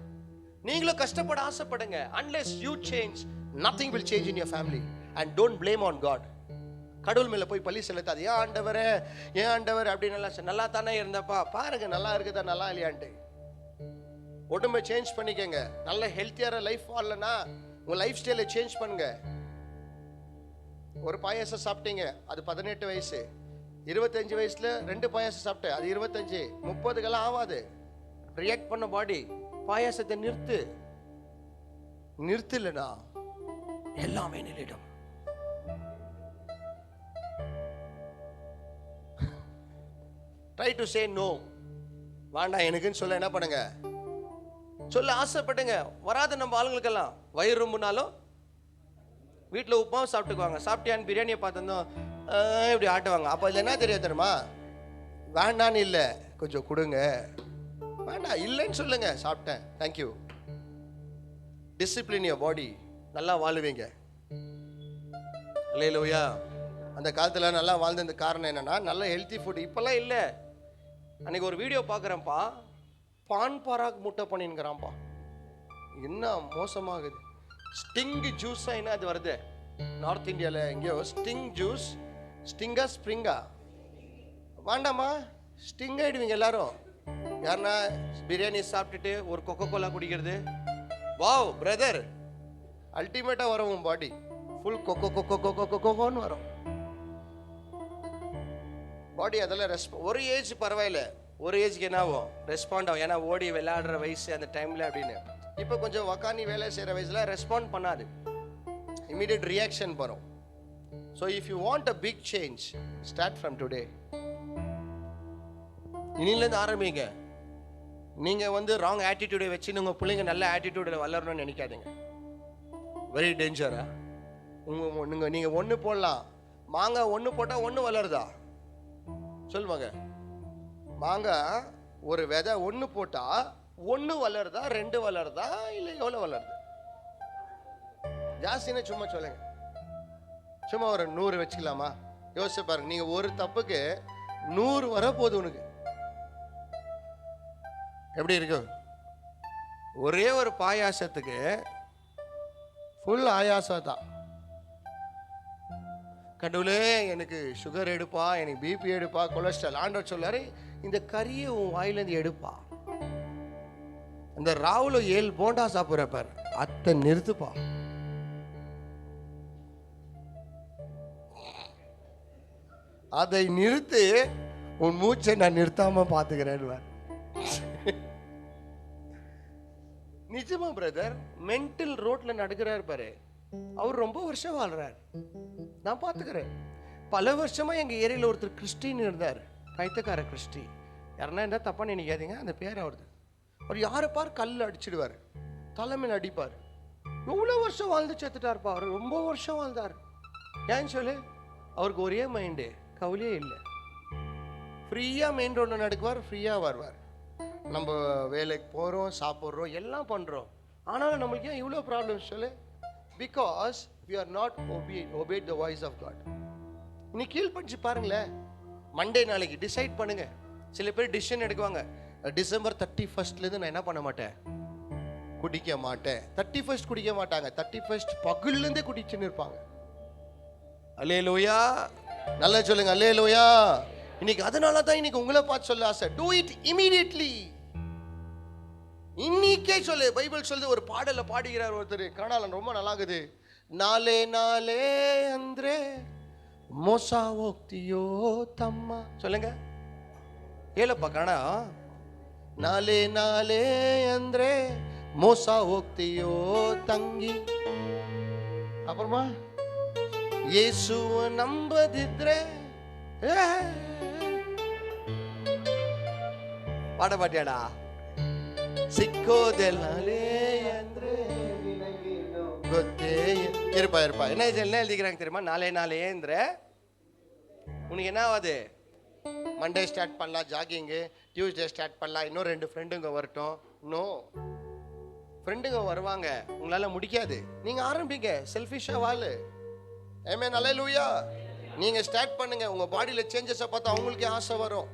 நீங்களும் கஷ்டப்பட ஆசைப்படுங்க. unless you change, nothing will change in your family. And don't blame on God. கடவுள் மேல போய் பழி செலுத்தாது. ஏன் ஆண்டவர் அப்படின்னு நல்லா தானே இருந்தப்பா, பாருங்க நல்லா இருக்குதா நல்லா இல்லையான்ட்டு. உடம்பை சேஞ்ச் பண்ணிக்கங்க. நல்ல ஹெல்த்தியான லைஃப் வாழலனா உங்க லைஃப் ஸ்டைலை சேஞ்ச் பண்ணுங்க. ஒரு பாயாசம் சாப்பிட்டீங்க, அது 18 வயசு. 25 வயசுல 2 பாயாசம் சாப்பிட்டேன், அது 25. 30க்கெல்லாம் ஆகாது. ரியாக்ட் பண்ண பாடி. பாயாசத்தை நிறுத்தலனா எல்லாமே நிலையிடும். Try to say no. வேண்டாம் எனக்குன்னு சொல்ல என்ன பண்ணுங்க? சொல்ல ஆசைப்பட்டுங்க. வராத நம்ம ஆளுங்களுக்கெல்லாம் வயிறு ரொம்பனாலும் வீட்டில் உப்புமாவும் சாப்பிட்டுக்குவாங்க. சாப்பிட்டியான்னு பிரியாணியை பார்த்துருந்தோம் இப்படி ஆட்டுவாங்க. அப்போ இதில் என்ன தெரியாது தெரியுமா? வேண்டான்னு இல்லை, கொஞ்சம் கொடுங்க. வேண்டாம் இல்லைன்னு சொல்லுங்க, சாப்பிட்டேன் தேங்க்யூ. Discipline your body. நல்லா வாழுவீங்க. ஹல்லேலூயா. அந்த காலத்தில் நல்லா வாழ்ந்தது காரணம் என்னன்னா நல்ல ஹெல்த்தி ஃபுட். இப்போல்லாம் இல்லை. அன்னைக்கு ஒரு வீடியோ பார்க்குறேன்ப்பா, பான் பராக் முட்டை பண்ணின்னுங்கிறான்ப்பா. என்ன மோசமாகுது. ஸ்டிங் ஜூஸா என்ன அது வருது நார்த் இந்தியாவில் எங்கேயோ. ஸ்டிங் ஜூஸ், ஸ்டிங்கா ஸ்ப்ரிங்கா? வேண்டாமா, ஸ்டிங் ஆயிடுவீங்க எல்லாரும். யாருன்னா பிரியாணி சாப்பிட்டுட்டு ஒரு கொக்கோ கோலா குடிக்கிறது. வாவ் பிரதர், அல்டிமேட்டா வரும் உன் பாடி. ஃபுல் கொக்கோ கொக்கோ கொக்கோ கொக்கோன்னு வரும் பாடி. அதெல்லாம் ஒரு ஏஜ் பரவாயில்ல, ஒரு ஏஜ்க்கு என்ன ஆகும்? ரெஸ்பாண்ட் ஆகும். ஏன்னா ஓடி விளையாடுற வயசு அந்த டைம்ல அப்படின்னு. இப்போ கொஞ்சம் உக்காந்து வேலை செய்கிற வயசுல ரெஸ்பாண்ட் பண்ணாது, இமீடியட் ரியாக்ஷன் வரும். So if you want a big change, start from today. இனிலேருந்து ஆரம்பிங்க. நீங்க ராங் ஆட்டிடியூடை வச்சு உங்க பிள்ளைங்க நல்ல ஆட்டிடியூடில் வளரணும்னு நினைக்காதீங்க. வெரி டேஞ்சரா. நீங்க ஒன்று போடலாம், மாங்காய் ஒன்று போட்டால் ஒன்று வளருதா? சொல்லுவாங்க. மாங்காய் ஒரு விதை ஒன்று போட்டா 1 வளருதா 2 வளருதா இல்லை எவ்வளோ வளருது? ஜாஸ்தின்னு சும்மா சொல்லுங்க. சும்மா ஒரு 100 வச்சுக்கலாமா? யோசிச்சு பாருங்க. நீங்க ஒரு தப்புக்கு 100 வரப்போகுது உனக்கு. எப்படி இருக்கு? ஒரே ஒரு பாயாசத்துக்கு ஃபுல் ஆயாசம் தான். கடவுளே எனக்கு சுகர் எடுப்பா, எனக்கு பிபி எடுப்பா, கொலஸ்ட்ரால். ஆண்டவர் சொல்லாரு, இந்த கறியை உன் வாயிலேருந்து எடுப்பா. அந்த ராவுல 7 போண்டா சாப்பிட்ற பார், அத்தை நிறுத்துப்பா. அதை நிறுத்து, உன் மூச்சை நான் நிறுத்தாம பாத்துக்கிறேன். நிஜமா பிரதர், மென்டல் ரோட்ல நடக்கிறாரு பாரு. அவர் ரொம்ப வருஷம் வாழ்றார், நான் பார்த்துக்கிறேன். பல வருஷமா எங்க ஏரியாவில் ஒருத்தர் கிறிஸ்டின் இருந்தார், பைத்தக்கார கிறிஸ்டி. யாருன்னா என்ன தப்பா நினைக்காதீங்க, அந்த பேர் அவருது. அவர் யாரை பார் கல் அடிச்சிடுவார், தலைமையில் அடிப்பார். எவ்வளோ வருஷம் வாழ்ந்து செத்துட்டார்ப்பா. அவர் ரொம்ப வருஷம் வாழ்ந்தார். ஏன்னு சொல்லு, அவருக்கு ஒரே மைண்டு, கவலையே இல்லை. ஃப்ரீயாக மெயின் ரோடில் நடக்குவார், ஃப்ரீயாக வருவார். நம்ம வேலைக்கு போகிறோம், சாப்பிட்றோம், எல்லாம் பண்ணுறோம். ஆனாலும் நம்மளுக்கு ஏன் இவ்வளோ ப்ராப்ளம்ஸ் சொல்லு? Because we are not obeyed the voice of God. இன்னைக்கு கீழ்படிச்சு பாருங்களேன். மண்டே நாளைக்கு டிசைட் பண்ணுங்க. சில பேர் டிசிஷன் எடுக்குவாங்க, டிசம்பர் 31 நான் என்ன பண்ண மாட்டேன், குடிக்க மாட்டேன். 31 குடிக்க மாட்டாங்க, 31 பகல்லேருந்தே குடிச்சுன்னு இருப்பாங்க. அல்லேலூயா, நல்லா சொல்லுங்க அல்லேலூயா. இன்னைக்கு அதனால தான் இன்னைக்கு உங்களை பார்த்து சொல்ல ஆசை, டூ இட் இமீடியட்லி. இன்னைக்கே சொல்லு. பைபிள் சொல்லுது, ஒரு பாடல பாடுகிறார் ஒருத்தர் கனடால, ரொம்ப நல்லா இருக்குது. நாளே நாளே அன்றே மோசா ಹೋಗ್ತಿಯೋ ತಮ್ಮ, சொல்லுங்க ಹೇಳಪ್ಪ ಕನ್ನಡ. ನಾಳೆ ನಾಳೆ ಅಂದ್ರೆ ಮೋಸ ಹೋಗ್ತೀಯೋ ತಂಗಿ. அப்புறமா ಯೇಸುವ ನಂಬದಿದ್ರೆ பாட பாட்டியாடா. சிக்கோதெல்லாலே ಅಂದ್ರೆ ಗೊತ್ತೇ இருப்பா இருப்பா. என்ன எழுதிக்கிறாங்க தெரியுமா? நாளே நாளே ಅಂದ್ರೆ உனக்கு என்ன ஆகுது? மண்டே ஸ்டார்ட் பண்ணலாம் ஜாகிங்கு, டியூஸ்டே ஸ்டார்ட் பண்ணலாம், இன்னும் 2 ஃப்ரெண்டுங்க வரட்டும். நோ, ஃப்ரெண்டுங்க வருவாங்க, உங்களால் முடிக்காது. நீங்கள் ஆரம்பிங்க, செல்ஃபிஷாக வாழு. ஆமென் அல்லேலூயா. நீங்கள் ஸ்டார்ட் பண்ணுங்க, உங்கள் பாடியில் சேஞ்சஸை பார்த்தா அவங்களுக்கே ஆசை வரும்.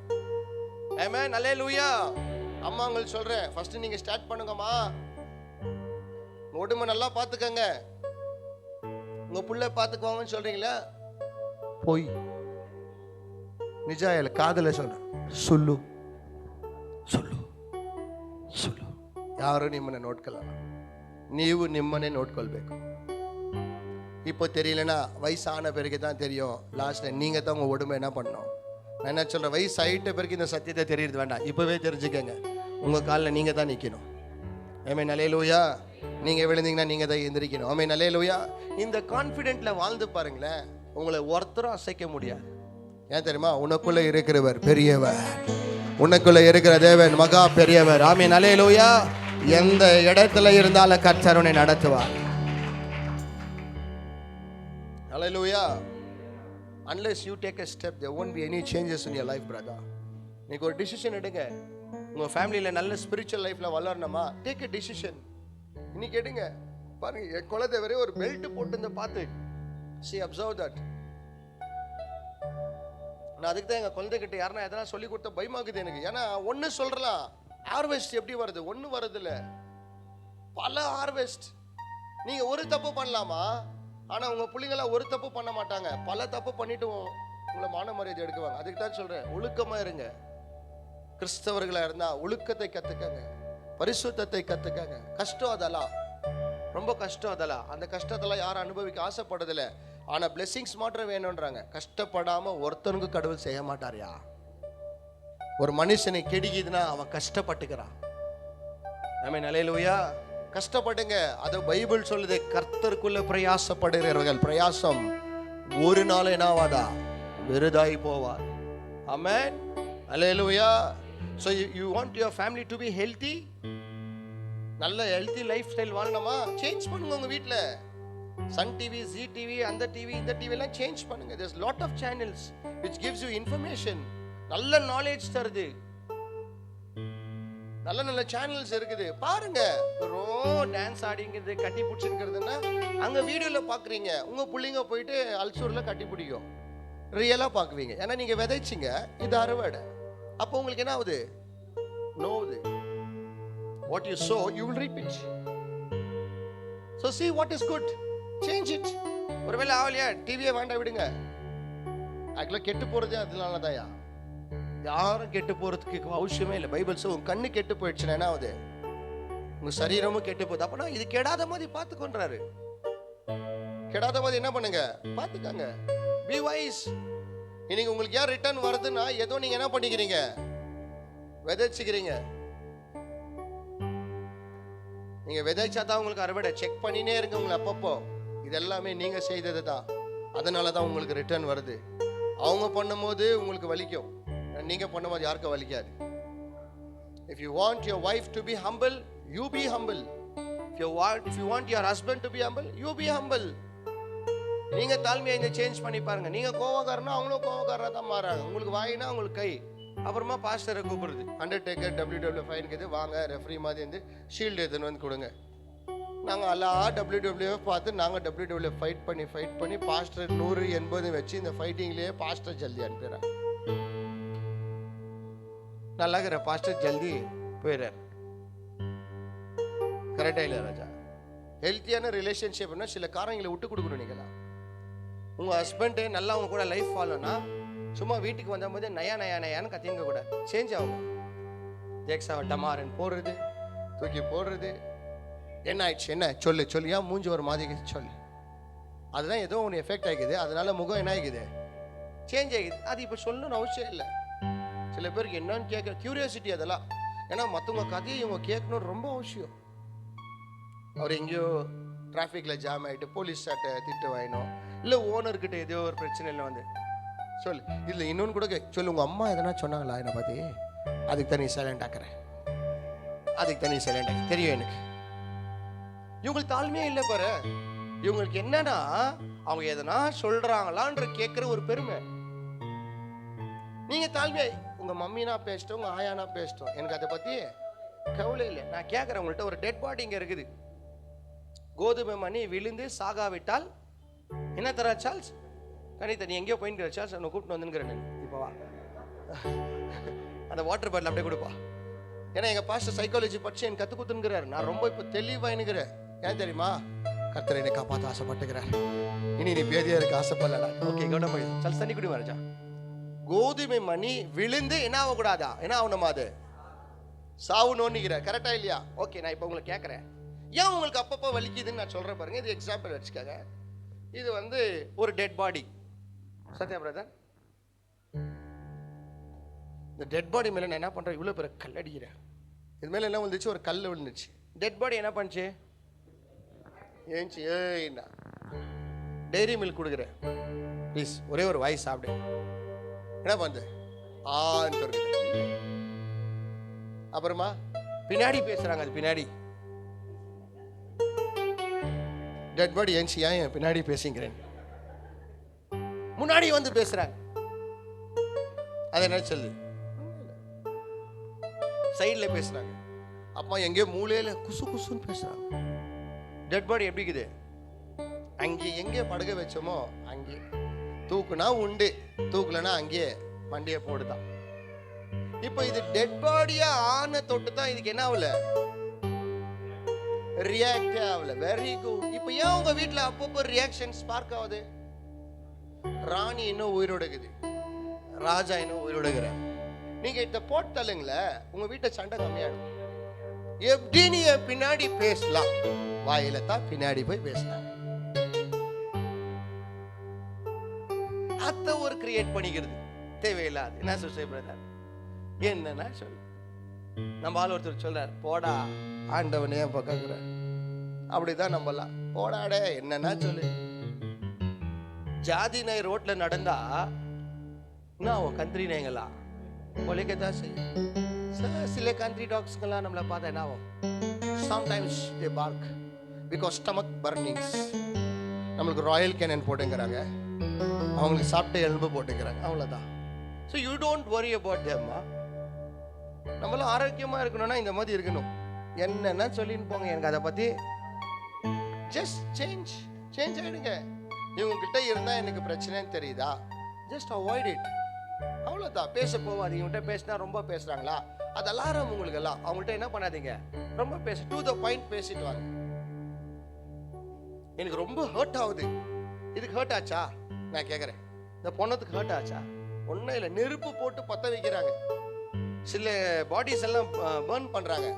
ஆமென் அல்லேலூயா. அம்மா உங்களுக்கு சொல்கிறேன், ஃபஸ்ட்டு நீங்கள் ஸ்டார்ட் பண்ணுங்கம்மா. உங்கள் உடம்பை நல்லா பார்த்துக்கங்க. உங்கள் பிள்ளை பார்த்துக்குவாங்கன்னு சொல்கிறீங்களா? போய் ನಿಜ ಹೇಳ, ಕಾದಲ್ಲೇ ಸುಳ್ಳು ಸುಳ್ಳು ಸುಳ್ಳು. ಯಾರು ನಿಮ್ಮನ್ನ ನೋಡ್ಕೊಳ್ಳಲ್ಲ, ನೀವು ನಿಮ್ಮನ್ನೇ ನೋಡ್ಕೊಳ್ಬೇಕು. இப்போ தெரியலனா வயசான பிறகு தான் தெரியும். லாஸ்ட்ல நீங்க தான் உங்க உடம்பை என்ன பண்ணணும். நான் என்ன சொல்றேன், வயசு ஆயிட்ட பிறகு இந்த சத்தியத்தை தெரியறது வேண்டாம், இப்பவே தெரிஞ்சுக்கங்க. உங்க காலில் நீங்க தான் நிற்கணும். ஆமென் அல்லேலூயா. நீங்க விழுந்தீங்கன்னா நீங்க தான் எந்திரிக்கணும். ஆமென் அல்லேலூயா. இந்த கான்ஃபிடென்ட்ல வாழ்ந்து பாருங்களேன், உங்களை ஒருத்தரும் அசைக்க முடியாது. ஏன் தெரியுமா? உனக்குள்ள இருக்கிறவர் பெரியவர், உனக்குள்ள இருக்கிற தேவன் மகா பெரியவர். ஆமென் அல்லேலூயா. எந்த இடத்துல இருந்தாலும் கர்த்தர் உன்னை நடத்துவார். அல்லேலூயா. Unless you take a step, there won't be any changes in your life, brother. நீங்க ஒரு டிசிஷன் எடுங்க. உங்க ஃபேமிலியில நல்ல ஸ்பிரிச்சுவல் லைஃப்ல வளரணுமா, டேக் a decision. இன்னைக்கு எடுங்க. பாருங்க, என் குலதேவரே ஒரு பெல்ட் போட்டு பார்த்து, see, observe that. நான் அதுக்கு தான் எங்கள் குழந்தைகிட்ட யாருன்னா எதனா சொல்லி கொடுத்த பயமாக்குது எனக்கு. ஏன்னா ஒன்று சொல்கிறலாம், ஹார்வெஸ்ட் எப்படி வருது? ஒன்று வருதில்ல, பல ஹார்வெஸ்ட். நீங்கள் ஒரு தப்பு பண்ணலாமா, ஆனால் உங்கள் பிள்ளைங்களாம் ஒரு தப்பு பண்ண மாட்டாங்க, பல தப்பு பண்ணிட்டு உங்களை மான மரியாதை எடுக்குவாங்க. அதுக்கு தான் சொல்கிறேன், ஒழுக்கமாக இருங்க. கிறிஸ்தவர்களாக இருந்தால் ஒழுக்கத்தை கற்றுக்கங்க, பரிசுத்தத்தை கற்றுக்கங்க. கஷ்டம் அதெல்லாம், ரொம்ப கஷ்டம் அதெல்லாம். அந்த கஷ்டத்தெல்லாம் யாரும் அனுபவிக்க ஆசைப்படுறதில்ல. ஆனால் பிளெஸிங்ஸ் மாத்திரம் வேணுன்றாங்க. கஷ்டப்படாமல் ஒருத்தனுக்கு கடவுள் செய்ய மாட்டாரியா? ஒரு மனுஷனை கெடுக்குதுன்னா அவன் கஷ்டப்பட்டுக்கிறான். ஆமென் அல்லேலூயா. கஷ்டப்படுங்க. அதை பைபிள் சொல்லுது, கர்த்தருக்குள்ள பிரயாசப்படுகிறவர்கள் பிரயாசம் ஒரு நாள் என்னவாதா, வெறுதாய் போவார். ஆமென் அல்லேலூயா. So you want your family to be healthy? நல்ல ஹெல்த்தி லைஃப் ஸ்டைல் வாழணுமா? சேஞ்ச் பண்ணுங்க. உங்க வீட்டில் சன் டிவி, ஜி டிவி, அந்த டிவி, இந்த டிவி எல்லாம் சேஞ்ச் பண்ணுங்க. there's lot of channels which gives you information. நல்ல நாலேஜ் தருது, நல்ல நல்ல சேனல்ஸ் இருக்குது. பாருங்க. டான்ஸ் ஆடிங்கிறது, கட்டி பிடிச்சிருக்கிறதுன்னா அங்க வீடியோல பாக்குறீங்க. உங்க பிள்ளைங்க போயிட்டு அல்சூர்ல கட்டி பிடிக்கும், ரியலா பாக்குவீங்க. ஏன்னா நீங்க விதைச்சிங்க, இது அறுவடை. அப்போ உங்களுக்கு என்ன ஆகுது? நோவுது. what you sow you will reap it. so see what is good, change it. ஒருவேளை ஆவலையா, டிவியை வேண்டாம், விடுங்க. ஆக்சுவலாக கெட்டு போகிறதே அதனால தான்யா. யாரும் கெட்டு போகிறதுக்கு அவசியமே இல்லை. பைபிள் உன் கண்ணு கெட்டு போயிடுச்சுன்னா என்ன ஆகுது? உங்கள் சரீரமும் கெட்டு போகுது. அப்போனா இது கெடாத மாதிரி பார்த்துக்கொண்டாரு. கெடாத மாதிரி என்ன பண்ணுங்க, பார்த்துக்கங்க. Be wise. இன்னைக்கு உங்களுக்கு ஏன் ரிட்டர்ன் வருதுன்னா, ஏதோ நீங்கள் என்ன பண்ணிக்கிறீங்க, விதைச்சிக்கிறீங்க. நீங்கள் விதைச்சா தான் உங்களுக்கு அறுவடை. செக் பண்ணினே இருங்க உங்களை அப்பப்போ. இது எல்லாமே நீங்கள் செய்தது தான். அதனால தான் உங்களுக்கு ரிட்டர்ன் வருது. அவங்க பண்ணும்போது உங்களுக்கு வலிக்கும், நீங்கள் பண்ணும்போது யாருக்கும் வலிக்காது. If you want your wife to be humble, you be humble. If you want your husband to be humble, you be humble. நீங்க தாழ்மையை இந்த சேஞ்ச் பண்ணி பாருங்க. நீங்க கோவக்காரனா அவங்களும் கோவக்காரரா தான் மாறாங்க. உங்களுக்கு வாயினா உங்களுக்கு கை. அப்புறமா பாஸ்டரை கூப்பிடுறது, அண்டர்டேக்கர் WWF இருக்குது, வாங்க ரெஃப்ரி மாதிரி இருந்து ஷீல்டு எடுத்துன்னு வந்து கொடுங்க. நாங்கள் எல்லாம் WWF பார்த்து நாங்கள் WWF ஃபைட் பண்ணி பாஸ்டர் 100-80 வச்சு இந்த ஃபைட்டிங்லேயே பாஸ்டர் ஜல்தி அனுப்பிடுறாங்க. நல்லா இருக்கிற பாஸ்டர் ஜல்தி போயிடுறார். கரெக்டாக இல்லை ராஜா? ஹெல்த்தியான ரிலேஷன்ஷிப்னா சில காரணங்களை விட்டு கொடுக்கணும். நீங்களா உங்கள் ஹஸ்பண்டு நல்லா அவங்க கூட லைஃப் ஃபாலோனா சும்மா வீட்டுக்கு வந்த போது நயான்னு கத்திங்க கூட சேஞ்ச் ஆகும். ஜேக்ஸாவை டமாரன் போடுறது, தூக்கி போடுறது, என்ன ஆயிடுச்சு, என்ன சொல்லு ஏன் மூஞ்சி ஒரு மாதிரி சொல்லு. அதுதான் ஏதோ ஒன்று எஃபெக்ட் ஆகிக்குது, அதனால முகம் என்ன ஆகிக்குது, சேஞ்ச் ஆகிக்குது. அது இப்போ சொல்லணும்னு அவசியம் இல்லை. சில பேருக்கு என்னன்னு கேட்குற கியூரியாசிட்டி அதெல்லாம். ஏன்னா மற்றவங்க கதையை இவங்க கேட்கணும்னு ரொம்ப அவசியம். அவர் எங்கேயோ டிராஃபிக்கில் ஜாம் ஆகிட்டு போலீஸ் சாட்டை திட்டு வாங்கினோம், இல்லை ஓனர்கிட்ட ஏதோ ஒரு பிரச்சனையில் வந்து சொல்லு. இல்லை இன்னொன்று கூட சொல்லு, உங்கள் அம்மா எதனா சொன்னாங்களா என்னை பற்றி, அதுக்கு தான் நீ சைலண்ட் ஆக்குறேன், அதுக்கு தான் நீ சைலண்ட் ஆகி தெரியும் எனக்கு. இவங்களுக்கு தாழ்மையே இல்லை பாரு. இவங்களுக்கு என்னன்னா அவங்க எதனா சொல்றாங்களான்ற கேட்குற ஒரு பெருமை. நீங்க தாழ்மையை உங்க மம்மினா பேசிட்டோம், உங்க ஆயானா பேசிட்டோம், எனக்கு அதை பத்தி கவலை இல்லை. நான் கேட்குறேன், உங்கள்கிட்ட ஒரு டெட் பாடி இங்கே இருக்குது. கோதுமை மணி விழுந்து சாகாவிட்டால் என்ன தர சார்ல்ஸ்? கணித நீ எங்கேயோ போயின்னு சார்ல்ஸ், நான் கூப்பிட்டு வந்துங்கிறேன். இப்போ வா, அந்த வாட்டர் பாட்டில் அப்படியே கொடுப்பா. ஏன்னா எங்கள் பாஸ்டர் சைக்காலஜி படிச்சு எனக்கு கற்றுக் கொடுத்துங்கிறாரு. நான் ரொம்ப இப்போ தெளிவாயினுக்கிறேன். ஏன் தெரியுமா? கர்த்தர் என்னை காப்பாற்ற ஆசைப்பட்டுக்கிறார். இனி நீ பேதியா இருக்க ஆசைப்படலடா. ஓகே கவனம் போய் சார்ல்ஸ் தண்ணி குடி மறைச்சா. கோதுமை மணி விழுந்து என்ன ஆகக்கூடாதா? என்ன ஆகணுமா? அது சாவுனோன்னுக்கிற. கரெக்டா இல்லையா? ஓகே, நான் இப்போ உங்களை கேட்குறேன், ஏன் உங்களுக்கு அப்பப்போ வலிக்குதுன்னு நான் சொல்கிறேன் பாருங்க. இது எக்ஸாம்பிள் வச்சுக்காங்க. இது வந்து ஒரு டெட் பாடி. சத்யா பிரதர், இந்த டெட் பாடி மேலே நான் என்ன பண்ணுறேன், இவ்வளோ பேர் கல் அடிக்கிறேன். இது மேலே என்ன வந்துச்சு, ஒரு கல் விழுந்துச்சு. டெட் பாடி என்ன பண்ணுச்சு, ஏஞ்சி ஏய்ண்ணா டெய்ரி மில்க் கொடுக்குறேன் ப்ளீஸ் ஒரே ஒரு வாய் சாப்பிடு. என்ன பண்ணுது, ஆன்னு இருக்குது. அப்புறமா பின்னாடி பேசுறாங்க. அது பின்னாடி டெட் பாடி ஏஞ்சி ஏன் பின்னாடி பேசிக்கிறேன், முன்னாடி வந்து பேசுறாங்க. அது என்ன சொல்லு, சைடில் பேசுறாங்க. அப்பா எங்கேயோ மூலையில குசு குசுன்னு பேசுறாங்க. டெட் பாடி எப்படி இருக்குது, அங்கே எங்கே படுக வச்சோமோ அங்கே தூக்குனா உண்டு, தூக்கலனா அங்கேயே மண்டியை போடுதான். இப்போ இது டெட் பாடியா ஆன தொட்டு தான் இதுக்கு என்ன ஆகல, ரியாக்ட் ஆகல. Very good. இப்போ ஏன் உங்க வீட்டில் அப்பப்போ ரியாக்ஷன் ஸ்பார்க் ஆகுது? ராணி இன்னும் உயிரோட இருக்குது, ராஜா இன்னும் உயிரோட இருக்கிறார். நீங்க இத போட்டு தள்ளுங்களே, உங்க வீட்டை சண்டை கம்மியாடும். எப்படி நீ பின்னாடி பேசலாம், வாயில தான் பின்னாடி போய் பேசலாம். அத ஒரு கிரியேட் பண்ணிக்கிறது தேவையில்லாது. என்ன சொல்ற பிரதர், என்னன்னா சொல்லு. நம்ம ஆள் ஒருத்தர் சொல்றார், போடா ஆண்டவனே பக்கக்குற. அப்படிதான் நம்மலாம் போடாடே என்னன்னா சொல்லு. ஜாதி நாய் ரோட்ல நடந்தா நான் கண்ட்ரி நாய்ங்களா கொலைக்கதான் செய்யும். சில கண்ட்ரி டாக்ஸ்கெல்லாம் நம்மளை பார்த்தா என்ன ஆகும், sometimes they bark because stomach burnings. நம்மளுக்கு ராயல் கேனன் போட்டுங்கிறாங்க, அவங்களுக்கு சாப்பிட்டு எலும்பு போட்டுக்கிறாங்க, அவ்வளோதான். So you don't worry about தேம்மா. நம்மளும் ஆரோக்கியமாக இருக்கணும்னா இந்த மாதிரி இருக்கணும். என்னென்ன சொல்லின்னு போங்க, எனக்கு அதை பற்றி ஜஸ்ட் சேஞ்ச் ஆகிடுங்க. இவங்ககிட்ட இருந்தால் எனக்கு பிரச்சனைன்னு தெரியுதா, ஜஸ்ட் அவாய்ட் இட், அவ்வளோதான். பேச போவாது. இவங்ககிட்ட பேசினா ரொம்ப பேசுகிறாங்களா, அது அலாரம் உங்களுக்கு எல்லாம். அவங்கள்ட்ட என்ன பண்ணாதீங்க, ரொம்ப பேச டு த பாயிண்ட் பேசிட்டு வாங்க. எனக்கு ரொம்ப ஹர்ட் ஆகுது, இதுக்கு ஹர்ட் ஆச்சா நான் கேட்குறேன். இந்த பொண்ணத்துக்கு ஹர்ட் ஆச்சா? ஒன்றும் இல்லை, நெருப்பு போட்டு பற்ற வைக்கிறாங்க, சில பாடிஸ் எல்லாம் பர்ன் பண்ணுறாங்க,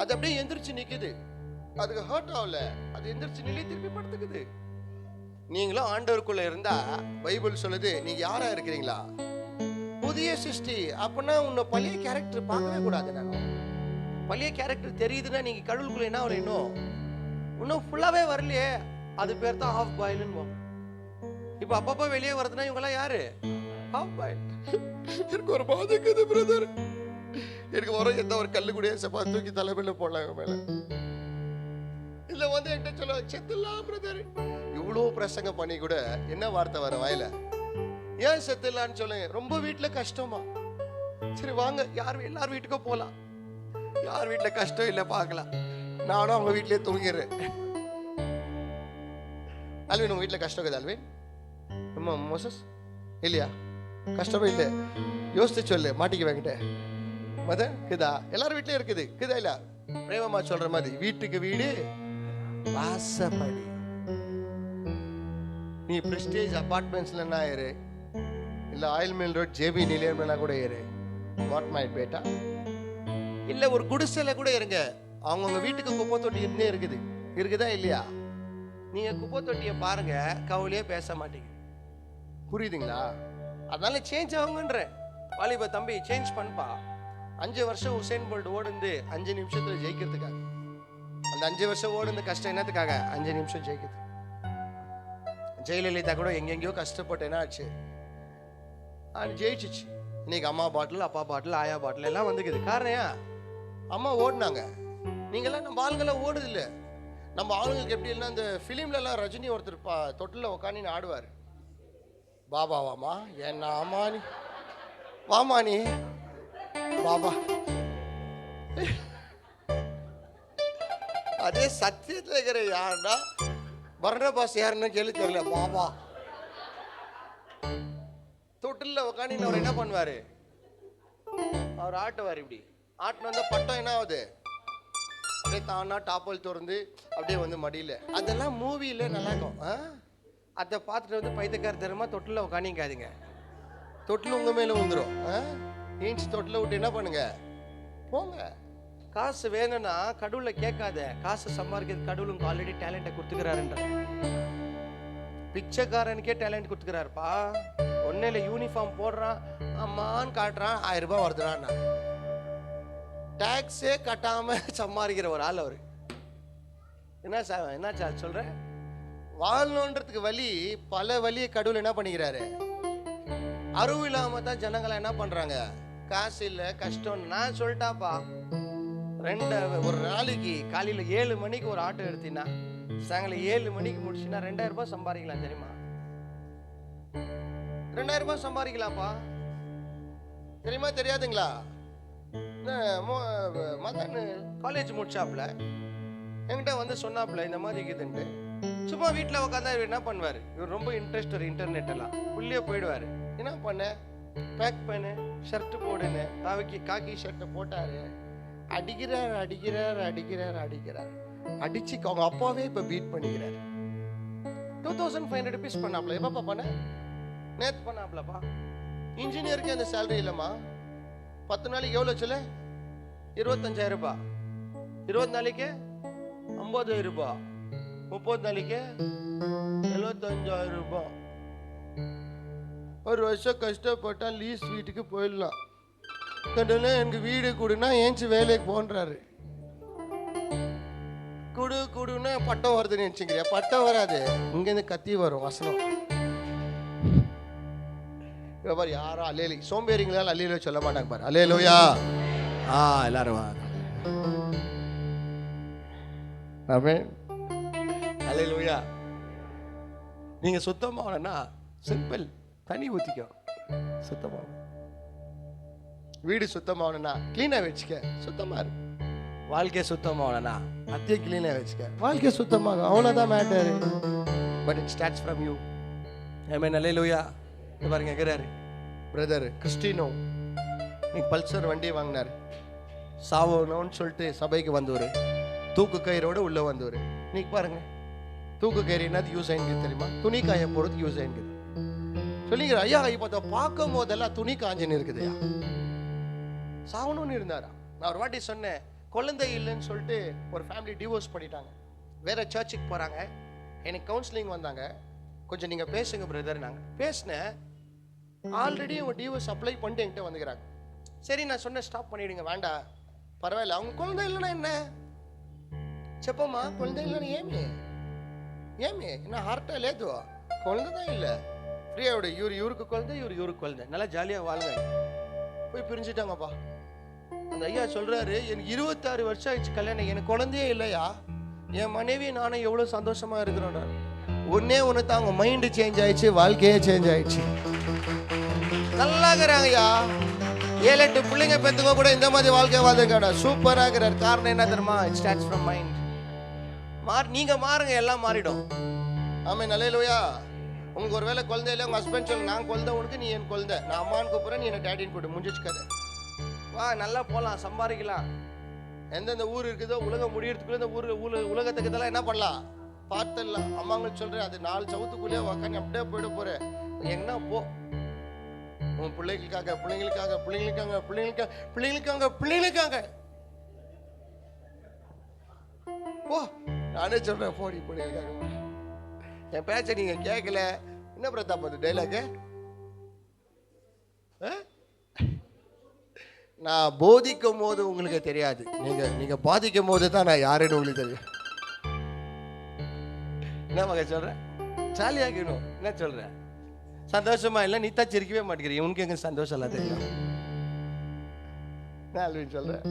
அது அப்படியே எந்திரிச்சு நிற்குது, அதுக்கு ஹர்ட் ஆகல, அது எந்திரிச்சு நிலை திருப்பி படுத்துக்குது. நீங்களும் ஆண்டவருக்குள்ள இருந்தா பைபிள் சொல்லுது, நீங்க யாரா இருக்கிறீங்களா, புதிய சிருஷ்டி. அப்படின்னா உன்னை பழைய கேரக்டர் பார்க்கவே கூடாது. நானும் பழைய கேரக்டர் தெரியுதுன்னா நீங்க கடவுளுக்குள்ள என்ன இன்னும் ஃபுல்லாவே வரலையே, அது பேர் தான் ஹாஃப் பாயில்னு. இப்போ அப்பப்போ வெளியே வருதுன்னா இவங்கெல்லாம் யாரு? Half boil. எனக்கு ஒரு மாதிரி இருக்குது பிரதர். எனக்கு வர எந்த ஒரு கல்லு கூட செப்பா தூக்கி தலைமையில போடலாம் மேல. இல்ல வந்து என்கிட்ட சொல்ல செத்துலாம் பிரதர். இவ்வளோ பிரசங்க பண்ணி கூட என்ன வார்த்தை வர வாயில? ஏன் செத்துலான்னு சொல்லுங்க. ரொம்ப வீட்டுல கஷ்டமா? சரி வாங்க எல்லார் வீட்டுக்கும் போலாம். யார் வீட்டுல கஷ்டம் இல்ல பார்க்கலாம். நானும் அவங்க வீட்லயே தூங்கிடுறேன். அல்வின் உங்க வீட்டுல கஷ்டம் இருக்குது அல்வின்? மோசஸ் இல்லையா? கஷ்டமே இல்லை. யோசிச்சு சொல்லு, மாட்டிக்க வாங்கிட்ட மதன் இருக்குதா? எல்லாரும் வீட்லயும் இருக்குது இருக்குதா இல்ல? பிரேமமா சொல்ற மாதிரி வீட்டுக்கு வீடு வாசப்படி. நீ பிரஸ்டேஜ் அபார்ட்மெண்ட்ஸ்ல என்ன ஏறு, இல்ல ஆயில் மில் ரோட் ஜேபி நிலையம்னா கூட ஏறு. வாட் மை பேட்டா? இல்ல ஒரு குடிசைல கூட இருங்க. அவங்கவுங்க வீட்டுக்கு குப்பை தொட்டி இருந்தே இருக்குதா இல்லையா? நீங்க குப்பை தொட்டியை பாருங்க, கவலையே பேச மாட்டீங்க. புரியுதுங்களா? அதனால சேஞ்ச் ஆகுங்கன்ற. வாலிப தம்பி சேஞ்ச் பண்ணப்பா. 5 வருஷம் உசேன் போல்ட் ஓடுந்து 5 நிமிஷத்துல ஜெயிக்கிறதுக்காக. அந்த 5 வருஷம் ஓடுந்த கஷ்டம் என்னத்துக்காக? 5 நிமிஷம் ஜெயிக்கிறது. ஜெயலலிதா கூட எங்கெங்கயோ கஷ்டப்பட்டு என்ன ஆச்சு, ஜெயிச்சிச்சு. இன்னைக்கு அம்மா பாட்டில், அப்பா பாட்டில், ஆயா பாட்டில் எல்லாம் வந்துக்குது. காரணம் அம்மா ஓடினாங்க. நீங்களாம் நம்ம ஆளுங்கெல்லாம் ஓடுது இல்லை. நம்ம ஆளுங்களுக்கு எப்படி இல்லைன்னா இந்த ஃபிலிம்ல எல்லாம் ரஜினி ஒருத்தர் தொட்டில் உட்காந்து ஆடுவார். பாபா வாமா என்ன ஆமா நீ வாமா நீ பாபா. அதே சத்தியத்தில் இருக்கிற யாருன்னா பர்னபாஸ் யாருன்னு கேள்வி தெரியல. பாபா தொட்டில் உட்காந்து அவர் என்ன பண்ணுவாரு? அவர் ஆட்டுவார். இப்படி ஆட்டின வந்த பட்டம் என்ன ஆகுது? அப்படியே தானா டாப்பல் திறந்து அப்படியே வந்து மடியில். அதெல்லாம் மூவியில நல்லா இருக்கும். அதை பார்த்துட்டு வந்து பைத்தியக்கார தரமா தொட்டில் உட்காந்துக்காதீங்க. தொட்டில் உங்க மேல வந்துடும். இன்ச் தொட்டில் விட்டு என்ன பண்ணுங்க, போங்க. காசு வேணும்னா கடவுளை கேட்காத. காசு சம்பாதிக்கிறது கடவுளுக்கு ஆல்ரெடி டேலண்ட்டை கொடுத்துக்கிறாருன்ற. பிச்சைக்காரனுக்கே டேலண்ட் கொடுத்துக்கிறாருப்பா. ஒன்னில் யூனிஃபார்ம் போடுறான், அம்மான்னு காட்டுறான், 1000 ரூபாய் வருதுறான். டாக்ஸே கட்டாம சம்பாதிக்கிற ஒரு ஆள் அவரு. என்ன சார் சொல்ற? வாழணுன்றதுக்கு வழி, பல வழியை கடவுள் என்ன பண்ணிக்கிறாரு? அருவு இல்லாம தான் ஜனங்களை என்ன பண்றாங்க? காசு இல்ல, கஷ்டம். நான் சொல்லிட்டாப்பா, ஒரு நாளைக்கு காலையில 7 மணிக்கு ஒரு ஆட்டோ எடுத்தீங்கன்னா சாயங்காலம் 7 மணிக்கு முடிச்சுன்னா 2000 ரூபாய் சம்பாதிக்கலாம். தெரியுமா? 2000 ரூபாய் சம்பாதிக்கலாம்ப்பா. தெரியுமா தெரியாதுங்களா? மதன் காலேஜ் முடிச்சாப்ல என்கிட்ட வந்து சொன்னாப்ல இந்த மாதிரி இருக்குதுன்ட்டு. சும்மா வீட்டில் உட்காந்தா இவர் என்ன பண்ணுவார்? இவர் ரொம்ப இன்ட்ரெஸ்ட் ஒரு இன்டர்நெட் எல்லாம் உள்ளே போயிடுவார். என்ன பண்ண, பேக் பண்ணு, ஷர்ட்டு போடுன்னு காக்கி ஷர்ட்டை போட்டாரு. அடிக்கிறார் அடிக்கிறார் அடிக்கிறார் அடிக்கிறார். அடிச்சு அவங்க அப்பாவே இப்போ பீட் பண்ணிக்கிறார். 2500 rupees பண்ணாப்ல. எப்பப்பா பண்ண? நேற்று பண்ணாப்லப்பா. இன்ஜினியருக்கு அந்த சேலரி இல்லைம்மா. 10 நாளைக்கு எவ்வளோ சொல்ல? 25,000 ரூபாய். 20 நாளைக்கு 50,000 ரூபாய். 30 நாளைக்கு 75,000 ரூபாய். ஒரு வருஷம் கஷ்டப்பட்டா லீஸ் வீட்டுக்கு போயிடலாம். கண்டன எனக்கு வீடு கொடுனா ஏஞ்சி வேலைக்கு போன்றாரு. குடுன்னா பட்டம் வருதுன்னு நினைச்சுக்கிறியா? பட்டம் வராது, இங்கேருந்து கத்தி வரும் வசனம். பாரு யாரும் அல்லேலி சோம்பேறிங்களால் அல்லேலோ சொல்ல மாட்டாங்க. பாரு அல்லேலோயா. எல்லாரும் அல்லேலோயா. நீங்க சுத்தமாகனா சிம்பிள், தண்ணி ஊத்திக்க சுத்தமாக. வீடு சுத்தமாகணும்னா கிளீனா வச்சுக்க, சுத்தமா இருக்கு. வாழ்க்கை சுத்தமாகணும்னா அத்திய கிளீனா வச்சுக்க, வாழ்க்கை சுத்தமாக. அவ்வளோதான் matter. But it starts from you. Amen. Alleluia. பாருங்க கேக்குறாரு பிரதர் கிறிஸ்டினோ, நீ பல்சர் வண்டி வாங்கினாரு. சாவணும்னு சொல்லிட்டு சபைக்கு வந்தவர், தூக்கு கயிறோட உள்ள வந்தவர். நீ பாருங்க, தூக்கு கயிறு என்னது யூஸ் ஆயிருக்கு தெரியுமா? துணி காய போறது யூஸ் ஆயிருக்கு. சொல்லிக்கிற ஐயா இப்போ பார்க்கும் போதெல்லாம் துணி காஞ்சின்னு இருக்குதுயா. சாவணும்னு இருந்தாரா? நான் ஒரு வாட்டி சொன்னேன், குழந்தை இல்லைன்னு சொல்லிட்டு ஒரு ஃபேமிலி டிவோர்ஸ் பண்ணிட்டாங்க. வேற சர்ச்சுக்கு போறாங்க. எனக்கு கவுன்சிலிங் வந்தாங்க. கொஞ்சம் நீங்க பேசுங்க பிரதர். நாங்கள் பேசினேன். ஆல்ரெடி அவங்க டிவோர்ஸ் அப்ளை பண்ணிட்டு என்கிட்ட வந்துக்கிறாங்க. சரி நான் சொன்னேன், ஸ்டாப் பண்ணிடுங்க, வேண்டாம், பரவாயில்ல. அவங்க குழந்தை இல்லைன்னா என்ன? செப்பம்மா, குழந்தை இல்லைன்னா ஏமே ஏமே என்ன ஹார்ட்டா லேது குழந்தை தான் இல்லை ஃப்ரீயா விடு. இவருக்கு குழந்தை, இவருக்கு குழந்தை, நல்லா ஜாலியாக வாழுங்க. போய் பிரிஞ்சுட்டாங்கப்பா. அந்த ஐயா சொல்றாரு, எனக்கு 26 வருஷம் ஆயிடுச்சு கல்யாணம், எனக்கு குழந்தையே இல்லையா, என் மனைவி நானும் எவ்வளோ சந்தோஷமா இருக்கிறோம். ஒன்று தான் அவங்க மைண்டு சேஞ்ச் ஆயிடுச்சு, வாழ்க்கையே சேஞ்ச் ஆயிடுச்சு. நல்லா இருக்கிறாங்கய்யா. 7-8 பிள்ளைங்க பெற்றுக்க கூட இந்த மாதிரி வாழ்க்கை வாழ்ந்துருக்காங்க, சூப்பராக இருக்கிறார். காரணம் என்ன தெரியுமா? It starts from mind. நீங்க மாறுங்க, எல்லாம் மாறிடும். ஆமாம், நல்லையா. உங்களுக்கு ஒரு வேலை குழந்தை இல்லை, உங்கள் ஹஸ்பண்ட் சொல்லுங்க, நான் குழந்தை உனக்கு, நீ என் குழந்தை, நான் அம்மான்னு கூப்பிட்றேன், நீ என்ன டேடின்னு கூப்பிட்டு முடிஞ்சிச்சு கதை. வா, நல்லா போகலாம், சம்பாதிக்கலாம். எந்தெந்த ஊர் இருக்குதோ உலகம் முடியறதுக்குள்ள இந்த உலகத்துக்கு இதெல்லாம் என்ன பண்ணலாம், பார்த்துடலாம். அம்மாங்களுக்கு சொல்கிறேன், அது 4 சவுத்துக்குள்ளேயே உக்காந்து அப்படியே போயிட போகிறேன். எங்கன்னா போ, உன் பிள்ளைகளுக்காக பிள்ளைங்களுக்காக பிள்ளைங்களுக்காக பிள்ளைங்களுக்காக பிள்ளைங்களுக்காக பிள்ளைங்களுக்காக போ. நானே சொல்கிறேன், போடி பிள்ளைங்களுக்காக. என் பேச்சை நீங்க கேட்கல, என்ன பிரதாப் அது டைலாக்? நான் போதிக்கும் போது உங்களுக்கு தெரியாது, நீங்க பாதிக்கும் போது தான் நான் யாருன்னு உங்களுக்கு தெரியும். என்ன மக சொல்றேன், ஜாலியாக்கணும். என்ன சொல்ற, சந்தோஷமா இல்லை, நீ தான் சிரிக்கவே மாட்டேங்கிறீங்க, உனக்கு எங்க சந்தோஷம் எல்லாம் தெரியும். நான் சொல்றேன்,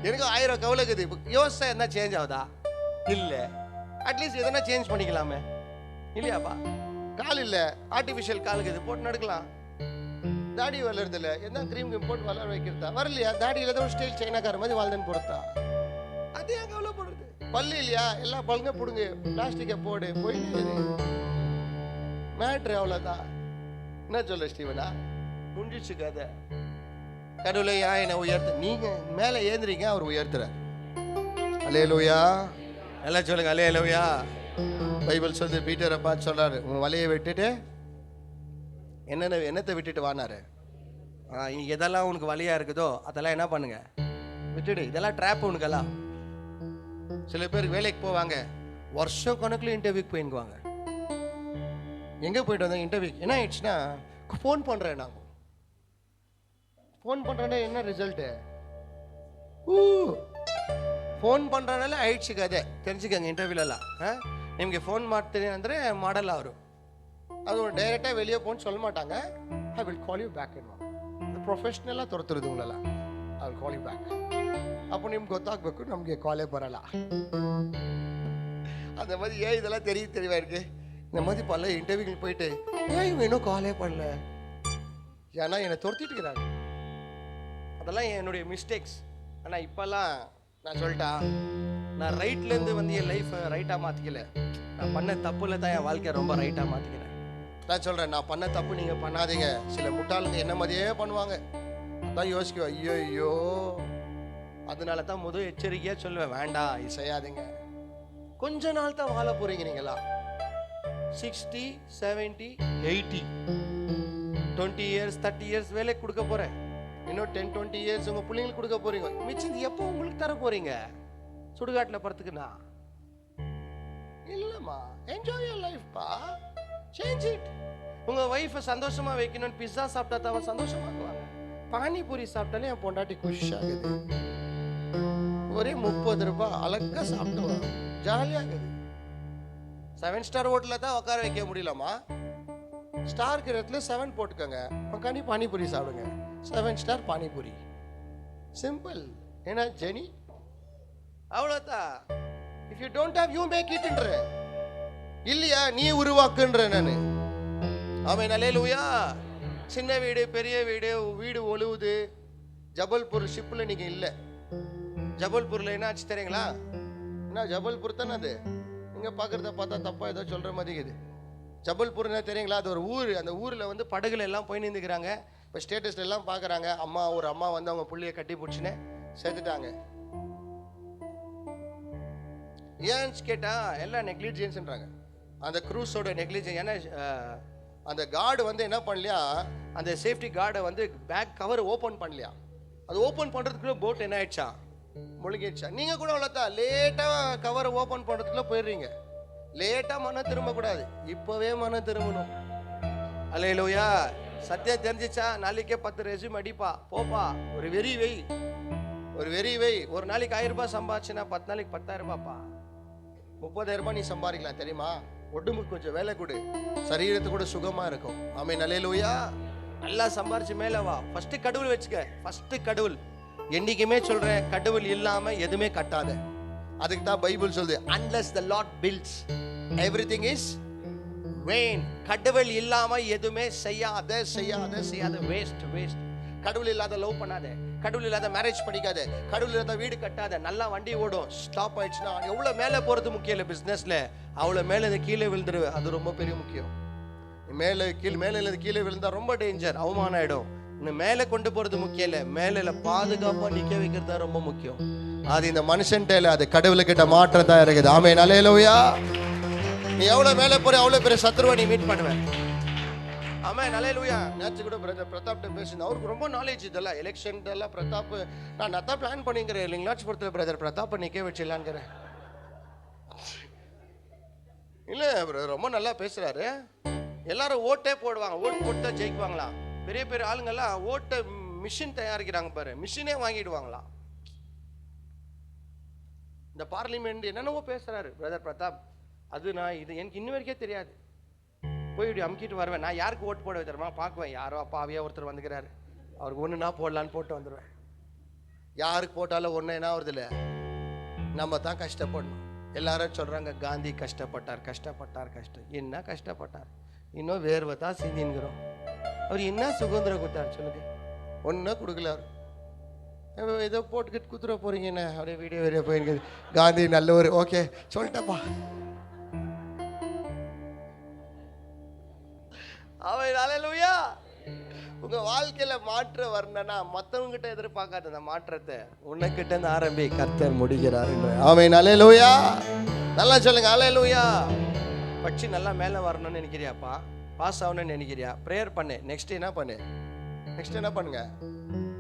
எனக்கு 1000 கவலை இருக்குது. இப்போ யோசிச்சா என்ன சேஞ்ச் ஆகுதா? இல்லை. அட்லீஸ்ட் எதனா சேஞ்ச் பண்ணிக்கலாமே, இல்லையாப்பா? கால் இல்லை, ஆர்டிஃபிஷியல் காலுக்கு இது போட்டு நடக்கலாம். தாடி வளருது இல்லை, என்ன க்ரீம் போட்டு வளர வைக்கிறதா? வரலையா, தாடியில் ஏதோ ஸ்டைல் சைனாக்கார மாதிரி வாழ்ந்தேன்னு பொறுத்தா, அது ஏன் கவலை போடுறது? பல்லு இல்லையா, எல்லாம் பழுங்க பிடுங்க, பிளாஸ்டிக்கை போடு, போயிட்டு மேட்ரு அவ்வளோதான். என்ன சொல்ல ஸ்டீவனா, முடிஞ்சிச்சு கதை. கடவுளையா என்னை உயர்த்த, நீங்க மேலே ஏந்திரிங்க, அவர் உயர்த்துறார். அல்லேலூயா, எல்லாம் சொல்லுங்க அல்லேலூயா. பைபிள் சொல்லி பீட்டரை பார்த்து சொல்றாரு, உன் வலையை விட்டுட்டு என்னத்தை விட்டுட்டு வானாரு. எதெல்லாம் உனக்கு வலியா இருக்குதோ அதெல்லாம் என்ன பண்ணுங்க, விட்டுடு. இதெல்லாம் ட்ராப் உனக்கெல்லாம். சில பேர் வேலைக்கு போவாங்க, வருஷம் கணக்கில் இன்டர்வியூக்கு போயிடுவாங்க. எங்கே போயிட்டு வந்தாங்க இன்டர்வியூ? என்ன ஆயிடுச்சுன்னா, ஃபோன் பண்ணுறேன், நாங்கள் ஃபோன் பண்ணுறேன்னா என்ன ரிசல்ட்டு? ಫೋನ್ ಪಂಡ್ರನಲ್ಲ ಐಟ್ ಸಿಗದೆ தெரிஞ்சுக்கங்க. இன்டர்வியூலலாம் ನಿಮಗೆ ಫೋನ್ ಮಾಡ್ತೀನಿ ಅಂದರೆ ಮಾಡಲ್ಲ ಅವರು. அது டைரெக்டாக வெளியே போன்னு சொல்ல மாட்டாங்க. I will call you back என்னுவாங்க. இந்த ಪ್ರೊಫೆಷನಲ್ಲ ತೋರ್ತಿರೋದು ಉಂಗಲ್ಲ, I will call you back. அப்போ ನಿಮ್ಗೆ ಗೊತ್ತಾಗಬೇಕು ನಮಗೆ ಕಾಲೇ ಬರಲ್ಲ. அந்த மாதிரி ஏன் இதெல்லாம் தெரியவா இருக்கு. இந்த மாதிரி பல இன்டர்வியூக்கு போயிட்டு ஏன் இவங்க இன்னும் காலே பண்ணல, ஏன்னா என்னை துரத்திட்டுக்கிறாங்க. அதெல்லாம் என்னுடைய மிஸ்டேக்ஸ். ஆனால் இப்போல்லாம் நான் சொல்லிட்டா, நான் ரைட்லேருந்து வந்து என் லைஃப்பை ரைட்டாக மாற்றிக்கல. நான் பண்ண தப்புல தான் என் வாழ்க்கையை ரொம்ப ரைட்டாக மாற்றிக்கிறேன். நான் சொல்கிறேன், நான் பண்ண தப்பு நீங்கள் பண்ணாதீங்க. சில முட்டாளுங்க என்ன மாதிரியே பண்ணுவாங்க. அதான் யோசிக்குவேன், ஐயோ ஐயோ. அதனால தான் முதல் எச்சரிக்கையாக சொல்லுவேன், வேண்டாம் இது செய்யாதீங்க. கொஞ்ச நாள் தான் வாழ போகிறீங்க நீங்களா. 60, 70, 80, 20 years 30 years வேலைக்கு கொடுக்க போகிறேன். இன்னும் 10-20 years உங்கள் பிள்ளைங்களுக்கு கொடுக்க போகிறீங்க. மிச்சம் எப்போ உங்களுக்கு தர போகிறீங்க? சுடுகாட்டில் பறத்துக்குண்ணா இல்லைம்மா. என்ஜாய் யுவர் லைஃப்பா, சேஞ்ச் இட். உங்கள் ஒய்ஃபை சந்தோஷமாக வைக்கணும்னு பிஸ்ஸா சாப்பிட்டா தான் சந்தோஷமாக்குவாங்க. பானிபூரி சாப்பிட்டாலே என் பொண்டாட்டி குஷ் ஆகுது. ஒரே 30 ரூபாய் அழகாக சாப்பிடுவாங்க, ஜாலியாகுது. 7 ஸ்டார் ஹோட்டலில் தான் உட்கார வைக்க முடியலம்மா. ஸ்டாருக்கு இடத்துல 7 போட்டுக்கோங்க, உட்காந்து பானிபூரி சாப்பிடுங்க. 7 ஸ்டார் பானிபூரி, சிம்பிள். ஏன்னா ஜெனி அவ்வளோதான். If you don't have you make இட்ன்ற, இல்லையா நீ உருவாக்குன்ற. நான் அவன் அல்லேலூயா. சின்ன வீடு பெரிய வீடு, வீடு ஒழுவுது. ஜபல்பூர் ஷிப்பில் நீங்கள் இல்லை. ஜபல்பூரில் என்ன ஆச்சு தெரியுங்களா? என்ன ஜபல்பூர் தானே அது? நீங்கள் பார்க்குறத பார்த்தா தப்பாக ஏதோ சொல்கிற மாதிரி இருக்குது. ஜபல்பூர் என்ன தெரியுங்களா? அது ஒரு ஊர். அந்த ஊரில் வந்து படகுல எல்லாம் போய் நின்றுக்கிறாங்க. இப்போ ஸ்டேட்டஸ்ல எல்லாம் பார்க்குறாங்க, ஒரு அம்மா வந்து அவங்க புள்ளியை கட்டி பிடிச்சின்னு சேர்த்துட்டாங்க. ஏன்னு கேட்டால் எல்லாம் நெக்லிஜென்ஸ்ன்றாங்க. அந்த க்ரூஸோட நெக்லிஜென்ஸ். ஏன்னா அந்த கார்டு வந்து என்ன பண்ணலையா, அந்த சேஃப்டி கார்டை வந்து பேக் கவர் ஓப்பன் பண்ணலையா. அது ஓப்பன் பண்ணுறதுக்குள்ள போட் என்ன ஆயிடுச்சா, முழுகிடுச்சா. நீங்கள் கூட அவ்வளோதான், லேட்டாக கவரை ஓப்பன் பண்ணுறதுக்குள்ள போயிடுறீங்க. லேட்டாக மனம் திரும்பக்கூடாது, இப்போவே மனம் திரும்பணும். அல்லேலூயா. சத்தியம் தெரிஞ்சிச்சா, நாளைக்கே 10 ரெஸ்யூம் அடிப்பா, போப்பா. ஒரு வெறி வை. ஒரு நாளைக்கு 1000 ரூபாய் சம்பாதிச்சுன்னா 10 நாளைக்கு 10,000 ரூபாய்ப்பா. 30,000 நீ சம்பாதிக்கலாம் தெரியுமா? உடம்புக்கு கொஞ்சம் வேலை கொடு, சரீரத்துக்கு கூட சுகமா இருக்கும். ஆமென், அல்லேலூயா. நல்லா சம்பாரிச்சு மேல வா. ஃபர்ஸ்ட் கடவுள் வச்சுக்க. ஃபர்ஸ்ட் கடவுள். என்னைக்குமே சொல்றேன், கடவுள் இல்லாம எதுவுமே கட்டாத. அதுக்கு தான் பைபிள் சொல்லுது, unless the Lord builds everything is vain. கடவுள் இல்லாம எதுவுமே செய்யாத வேஸ்ட். கடவுள் இல்லாத லவ் பண்ணாத, கடவுள் இல்லாத மேரேஜ் பண்ணிக்காத, கடவுள் இல்லாத வீடு கட்டாத. நல்லா வண்டி ஓடும், ஸ்டாப் ஆயிடுச்சுன்னா எவ்வளவு மேல போறது முக்கியம் இல்லை பிசினஸ்ல, அவ்வளவு மேல கீழே விழுந்துரு, அது ரொம்ப பெரிய முக்கியம். மேல கீழே விழுந்தா ரொம்ப டேஞ்சர், அவமானம் ஆயிடும். இன்னும் மேல கொண்டு போறது முக்கியம் இல்லை, மேல பாதுகாப்பா நிக்க வைக்கிறது தான் ரொம்ப முக்கியம். அது இந்த மனுஷன்ட்ட இல்ல, அது கடவுளுக்கிட்ட மாற்றம் தான் இருக்குது. ஆமென், அல்லேலூயா. நீ எவ்வளவு மேல போற அவ்வளவு பெரிய சத்துருவை நீ மீட் பண்ணுவேன். ஆமென், அல்லேலூயா. நேற்று கூட பிரதர் பிரதாப் பேசினேன், அவருக்கு ரொம்ப நாலேஜ் இதெல்லாம் எலெக்ஷன் எல்லாம். பிரதாப் நான் நத்தான் பிளான் பண்ணிக்கிறேன் லிங்கலாட்சிபுரத்தில் பிரதர் பிரதாப்பை நிக்க வச்சிடலான்ங்கிறேன். இல்ல பிரதர் ரொம்ப நல்லா பேசுறாரு. எல்லாரும் ஓட்டே போடுவாங்க, ஓட்டு போட்டு ஜெயிக்குவாங்களாம். பெரிய பெரிய ஆளுங்கெல்லாம் ஓட்ட மிஷின் தயாரிக்கிறாங்க பாரு, மிஷினே வாங்கிடுவாங்களாம். இந்த பார்லிமெண்ட் என்னென்னவோ பேசுறாரு பிரதர் பிரதாப். அது நான் இது எனக்கு இன்ன வரைக்கும் தெரியாது. போய் இப்படி அமுக்கிட்டு வருவேன். நான் யாருக்கு ஓட்டு போட வைக்கிறமா பார்க்குவேன். யாரோ அப்பாவியா ஒருத்தர் வந்துக்கிறாரு, அவருக்கு ஒன்று நான் போடலான்னு போட்டு வந்துடுவேன். யாருக்கு போட்டாலும் ஒன்று என்ன வருது இல்லை, நம்ம தான் கஷ்டப்படணும். எல்லாரும் சொல்றாங்க காந்தி கஷ்டம். என்ன கஷ்டப்பட்டார்? இன்னும் வேர்வை தான் சிந்திங்கிறோம். அவர் என்ன சுதந்திரம் கொடுத்தாரு சொல்லுங்க? ஒன்றும் கொடுக்கல. அவர் ஏதோ போட்டுக்கிட்டு குத்துற போறீங்க என்ன, அப்படியே வீடியோ போயிருக்குது. காந்தி நல்லவர், ஓகே சொல்லிட்டப்பா. அல்லேலூயா. உங்க வாழ்க்கையில மாற்றம் வரணும்னா மத்தவங்க கிட்ட எதிர்பார்க்காத அந்த மாற்றத்தை உன்கிட்ட இருந்து ஆரம்பி, கர்த்தர் முடிக்கிறார். ஆமென், அல்லேலூயா. நல்லா சொல்லுங்க, அல்லேலூயா. படிச்சு நல்லா மேல வரணும்னு நினைக்கிறியாப்பா, பாஸ் ஆகணும்னு நினைக்கிறியா, ப்ரேயர் பண்ணு. நெக்ஸ்ட் என்ன பண்ணுங்க?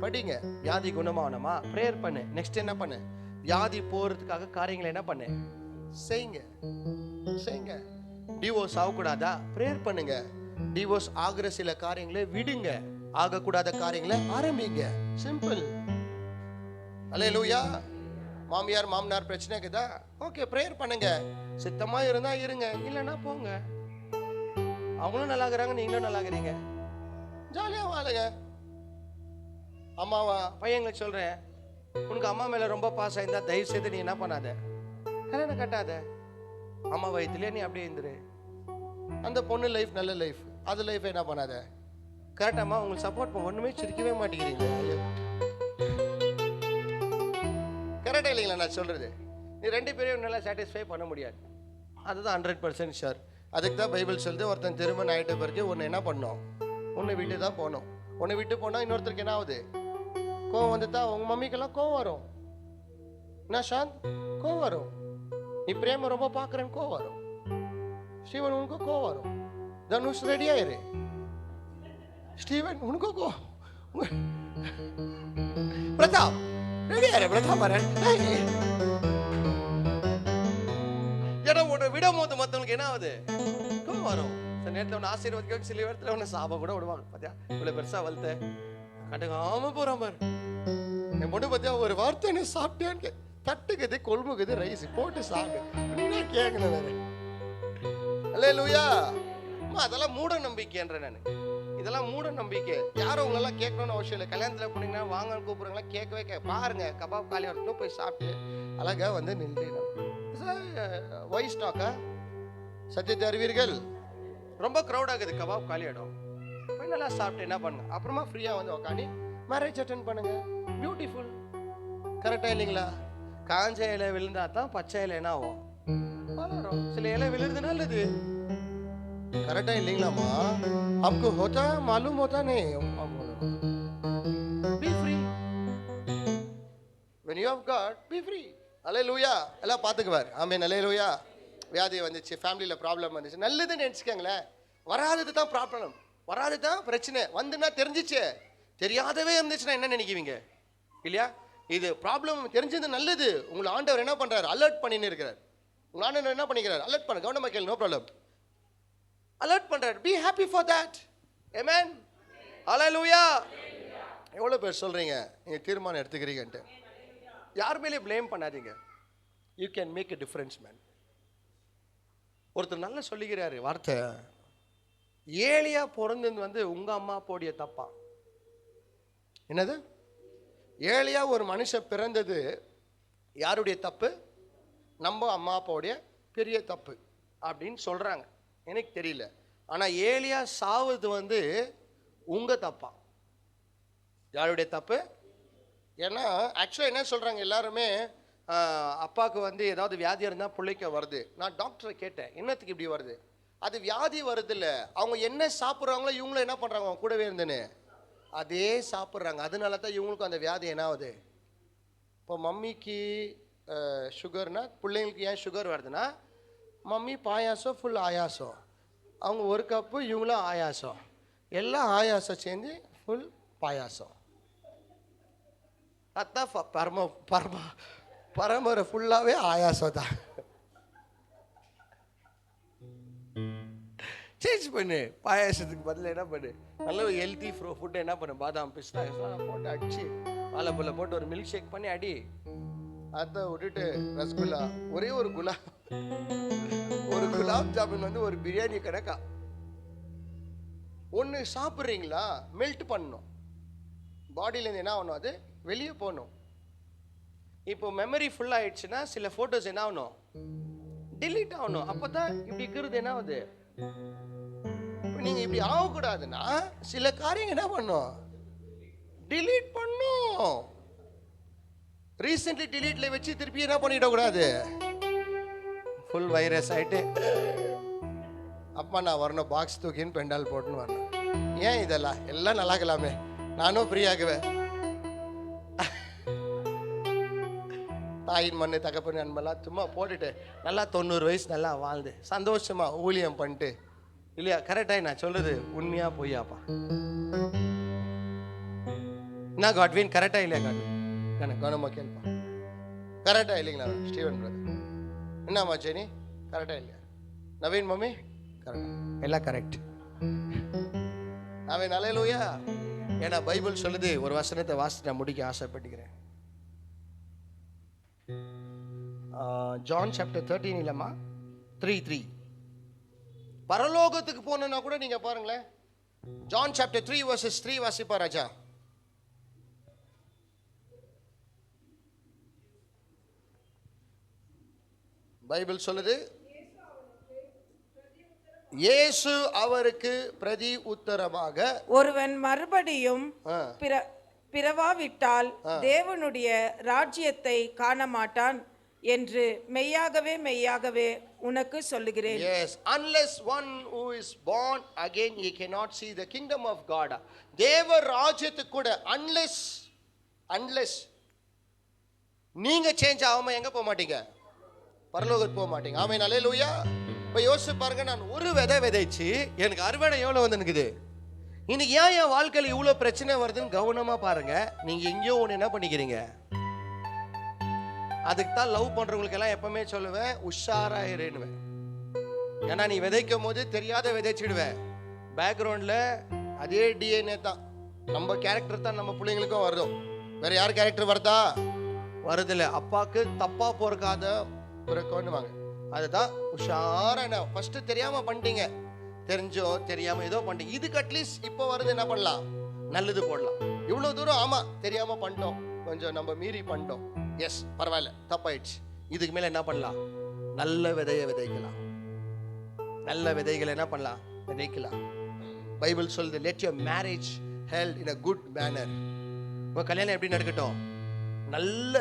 படிங்க. வியாதி குணமாகணுமா, ப்ரேயர் பண்ணு. நெக்ஸ்ட் என்ன பண்ணு? வியாதி போறதுக்காக காரியங்களை என்ன பண்ணு, செய்யுங்க. டிவோர்ஸ் ஆகக்கூடாதா, ப்ரேயர் பண்ணுங்க. டிவோர்ஸ் ஆகிற சில காரியங்களை விடுங்க, ஆகக்கூடாத காரியங்களை ஆரம்பிங்க. சிம்பிள். அல்லேலூயா. மாமியார் மாமனார் பிரச்சனை இருக்குதா, ஓகே ப்ரேயர் பண்ணுங்க. சித்தமா இருந்தா இருங்க, இல்லைன்னா போங்க. அவங்களும் நல்லா இருக்கிறாங்க, நீங்களும் நல்லா இருக்கிறீங்க, ஜாலியா வாழுங்க. அம்மாவா பையங்களுக்கு சொல்றேன், உனக்கு அம்மா மேல ரொம்ப பாசம் ஆயிருந்தா தயவு செய்து நீ என்ன பண்ணாத, கல்யாணம் கட்டாத. அம்மா வயிற்றுலயே நீ அப்படியே இருந்துரு. அந்த பொண்ணு லைஃப் நல்ல லைஃப், அது லைஃப் என்ன பண்ணாத. கரெக்டாமா? உங்களுக்கு சப்போர்ட் பண்ண ஒண்ணுமே சிரிக்கவே மாட்டேங்கிறீங்க. கரெக்டா இல்லைங்களா நான் சொல்றது? நீ ரெண்டு பேரையும் நல்லா சாட்டிஸ்ஃபை பண்ண முடியாது, அதுதான் 100% ஷுர். அதுக்கு தான் பைபிள் சொல்லுது, ஒருத்தன் திருமணம் ஆகிட்ட பிறகு ஒன்று என்ன பண்ணணும், ஒன்று விட்டு தான் போகணும். ஒன்று விட்டு போனால் இன்னொருத்தருக்கு என்ன ஆகுது, கோவம் வந்துட்டா. உங்க மம்மிக்கெல்லாம் கோவம் வரும். என்ன சாந்த், கோவம் வரும். நீ பிரேம ரொம்ப பார்க்குறேன்னு கோவம் வரும். ஸ்டீவன் உனக்கு கோவம் வரும். தனுஷ் ரெடி ஆயிரு. ஸ்டீவன் உனக்கு கோவம். பிரதாப் ரெடி ஆயிரு. பிரதாப் வரேன். இடம் ஒன்று விடும் போது மற்றவங்களுக்கு என்ன ஆகுது, கோவம் வரும். சில நேரத்தில் ஒன்று ஆசீர்வாதிக்க, சில இடத்துல ஒன்று சாபம் கூட விடுவாங்க. பார்த்தியா இவ்வளோ பெருசாக வளர்த்த கட்டுக்காம போகிறான் பாரு. என் பொண்ணு பார்த்தியா ஒரு வார்த்தை என்ன சாப்பிட்டேன்னு, தட்டுக்குது கொழும்புக்குது ரைஸ் போட்டு சாப்பிடு அப்படின்னா கேட்கணும் வேறு. அல்லேலூயா. அதெல்லாம் மூட நம்பிக்கைன்ற நான், இதெல்லாம் மூட நம்பிக்கை. யாரும் உங்களெல்லாம் கேட்கணும்னு அவசியம் இல்லை. கல்யாணத்தில் போனீங்கன்னா வாங்க கூப்பிடுறீங்களா, கேட்கவே பாருங்க. கபாப் காலி வரட்டும், போய் சாப்பிட்டு அழகாக வந்து நின்று வாய்ஸ் டாக்கா சத்தியத்தை அறிவீர்கள். ரொம்ப க்ரௌட் ஆகுது, கபாப் காலி ஆகிடும். போய் நல்லா சாப்பிட்டு என்ன பண்ணுங்க, அப்புறமா ஃப்ரீயாக வந்து உக்காந்து மேரேஜ் அட்டென்ட் பண்ணுங்க. பியூட்டிஃபுல். கரெக்டாக இல்லைங்களா? காஞ்ச இலை விழுந்தா தான் பச்சை இலை என்ன ஆகும், வளரும். சில இலை விழுறது நல்லது. கரெக்டா இல்லைங்களாமா? आपको होता मालूम होता नहीं? Be free. When you have God, be free. Hallelujah. எல்லாம் பார்த்துக்குவார். ஆமென். Hallelujah. வியாதி வந்துச்சு, ஃபேமிலியில் ப்ராப்ளம் வந்துச்சு, நல்லதுன்னு நினச்சிக்கங்களேன். வராதது தான் ப்ராப்ளம், வராது தான் பிரச்சனை. வந்துன்னா தெரிஞ்சிச்சு, தெரியாதவே இருந்துச்சுன்னா என்ன நினைக்குவீங்க இல்லையா? இது ப்ராப்ளம் தெரிஞ்சது நல்லது. உங்களை ஆண்டவர் என்ன பண்ணுறாரு, அலர்ட் பண்ணின்னு இருக்கிறார். உங்கள் ஆண்டவர் என்ன பண்ணிக்கிறார், அலர்ட் பண்ண. கவனமாக கேளு, நோ ப்ராப்ளம். அலர்ட் பண்ணுறார். Be happy for that. Amen. Hallelujah. எவ்வளோ பேர் சொல்கிறீங்க நீங்கள் தீர்மானம் எடுத்துக்கிறீங்கன்ட்டு? யார் மேலேயும் ப்ளேம் பண்ணாதீங்க. You can make a difference man. ஒருத்தர் நல்லா சொல்லிக்கிறாரு வார்த்தை, ஏலியா பிறந்தது வந்து உங்க அம்மா அப்பாவுடைய தப்பா? என்னது? ஏலியா ஒரு மனுஷன் பிறந்தது யாருடைய தப்பு? நம்ம அம்மா அப்பாவுடைய பெரிய தப்பு அப்படின்னு சொல்றாங்க. எனக்கு தெரியல. ஆனா ஏலியா சாவது வந்து உங்க தப்பா? யாருடைய தப்பு? ஏன்னா ஆக்சுவலாக என்ன சொல்றாங்க எல்லாருமே, அப்பாவுக்கு வந்து ஏதாவது வியாதி இருந்தால் பிள்ளைக்க வருது. நான் டாக்டரை கேட்டேன், என்னத்துக்கு இப்படி வருது? அது வியாதி வருது இல்லை, அவங்க என்ன சாப்பிட்றாங்களோ இவங்களும் என்ன பண்ணுறாங்க, அவங்க கூடவே இருந்துன்னு அதே சாப்பிட்றாங்க. அதனால தான் இவங்களுக்கும் அந்த வியாதி என்ன ஆகுது. இப்போ மம்மிக்கு சுகர்னா பிள்ளைங்களுக்கு ஏன் சுகர் வருதுன்னா, மம்மி பாயாசம் ஃபுல் ஆயாசம், அவங்க ஒரு கப்பு, இவங்களும் ஆயாசம், எல்லாம் ஆயாசம் சேர்ந்து ஃபுல் பாயாசம். அதான் பரம்பரை ஃபுல்லாகவே ஆயாசம் தான். சேஞ்ச் பண்ணு, பாயாசத்துக்கு பதில் என்ன பண்ணு, நல்ல ஒரு ஹெல்த்தி ஃபுட்டை என்ன பண்ணு, பாதாம் பிஸ்தா போட்டு அடிச்சு வாழைப்பழம் போட்டு ஒரு மில்க் ஷேக் பண்ணி அடி. அதை விட்டுட்டு ரசகுல்லா, ஒரே ஒரு குலாப் ஜாமுன் வந்து ஒரு பிரியாணி கணக்கா ஒன்று சாப்பிட்றீங்களா, மெல்ட் பண்ணணும், பாடியிலேருந்து என்ன ஆகணும், அது வெளியே போகணும். இப்போ மெமரி ஃபுல் ஆயிடுச்சுன்னா சில ஃபோட்டோஸ் என்ன ஆகணும், டிலீட் ஆகணும். அப்போ தான் இப்படி இருக்கிறது என்ன ஆகுது. நீங்க இப்படி ஆகக்கூடாதுன்னா சில காரியங்கள் என்ன பண்ணும், டிலீட் பண்ணும். ரீசென்ட்லி டிலீட்ல வச்சு திருப்பி என்ன பண்ணிடக்கூடாது, ஃபுல் வைரஸ் ஆயிட்டு அப்பா நான் வரணும், பாக்ஸ் தூக்கின்னு பெண்டால் போட்டுன்னு வரணும். ஏன் இதெல்லாம் எல்லாம் நல்லா இருக்கலாமே, நானும் ஃப்ரீ ஆகுவேன். தாயின் மண்ணு தகப்பன் அன்பெல்லாம் சும்மா போட்டுட்டு நல்லா 90 வயசு நல்லா வாழ்ந்து சந்தோஷமா ஊழியம் பண்ணிட்டு இல்லையா? கரெக்டாக நான் சொல்றது உண்மையா பொய்யாப்பா? என்ன காட்வின், கரெக்டா இல்லையா? காட்வின் கவனமா கேள்ப்பா, கரெக்டா இல்லைங்களா? ஸ்டீவன் பிரதர் என்னம்மா ஜெனி, கரெக்டா இல்லையா? நவீன் மம்மி கரெக்டா, எல்லாம் கரெக்ட். அவன் அல்லேலூயா. ஏன்னா பைபிள் சொல்லுது, ஒரு வசனத்தை வாசித்து நான் முடிக்க ஆசைப்பட்டுக்கிறேன். ஜான் சாப்டர் 13 இல்லம்மா 3:3. பரலோகத்துக்கு போனா கூட நீங்க பாருங்களேன், ஜான் சாப்டர் 3 verses 3 வாசிப்பா ராஜா. பைபிள் சொல்லுது, இயேசு அவருக்கு பிரதி உத்தரமாக, ஒருவன் மறுபடியும் பிறவாவிட்டால் தேவனுடைய ராஜ்யத்தை காண மாட்டான் என்று மெய்யாகவே மெய்யாகவே உனக்கு சொல்லுகிறேன். Yes, unless one who is born again he cannot see the kingdom of God. தேவ ராஜ்யத்துக்கு கூட unless நீங்க சேஞ்ச் ஆகாம எங்க போக மாட்டீங்க, பரலோகத்துக்கு போக மாட்டீங்க. ஆமென் அல்லேலூயா. இப்போ யோசிச்சு பாருங்க, நான் ஒரு விதை விதைச்சு எனக்கு அறுவடை எவ்வளவு வந்து நிக்குது. இன்னைக்கு ஏன் என் வாழ்க்கையில் இவ்வளோ பிரச்சனை வருதுன்னு கவனமா பாருங்க. நீங்க எங்கேயோ ஒன்று என்ன பண்ணிக்கிறீங்க. அதுக்கு தான் லவ் பண்றவங்களுக்கு எல்லாம் எப்பவுமே சொல்லுவேன், உஷாரா இருன்னுவேன். ஏன்னா நீ விதைக்கும் போது தெரியாத விதைச்சிடுவேன். பேக்ரவுண்ட்ல அதே டிஎன்ஏ தான், நம்ம கேரக்டர் தான் நம்ம பிள்ளைங்களுக்கும் வருதும். வேற யார் கேரக்டர் வருதா? வருதில்ல. அப்பாவுக்கு தப்பா பொறுக்காத பிறக்கணுவாங்க. அதுதான் உஷாரா. என்ன ஃபர்ஸ்ட் தெரியாம பண்ணிட்டீங்க, தெரிஞ்சோ தெரியாம ஏதோ பண்ணிட்டீங்க. இதுக்கு அட்லீஸ்ட் இப்போ வருது என்ன பண்ணலாம், நல்லது போடலாம். இவ்வளோ தூரம் ஆமா தெரியாம பண்ணிட்டோம், கொஞ்சம் நம்ம மீறி பண்ணிட்டோம், எஸ் பரவாயில்ல, தப்பாயிடுச்சு. இதுக்கு மேல என்ன பண்ணலாம், நல்ல விதையை விதைக்கலாம். நல்ல விதைகளை என்ன பண்ணலாம், விதைக்கலாம். பைபிள் சொல்லுது, let your marriage held in a good manner. உங்க கல்யாணம் எப்படி நடக்கட்டும், நல்ல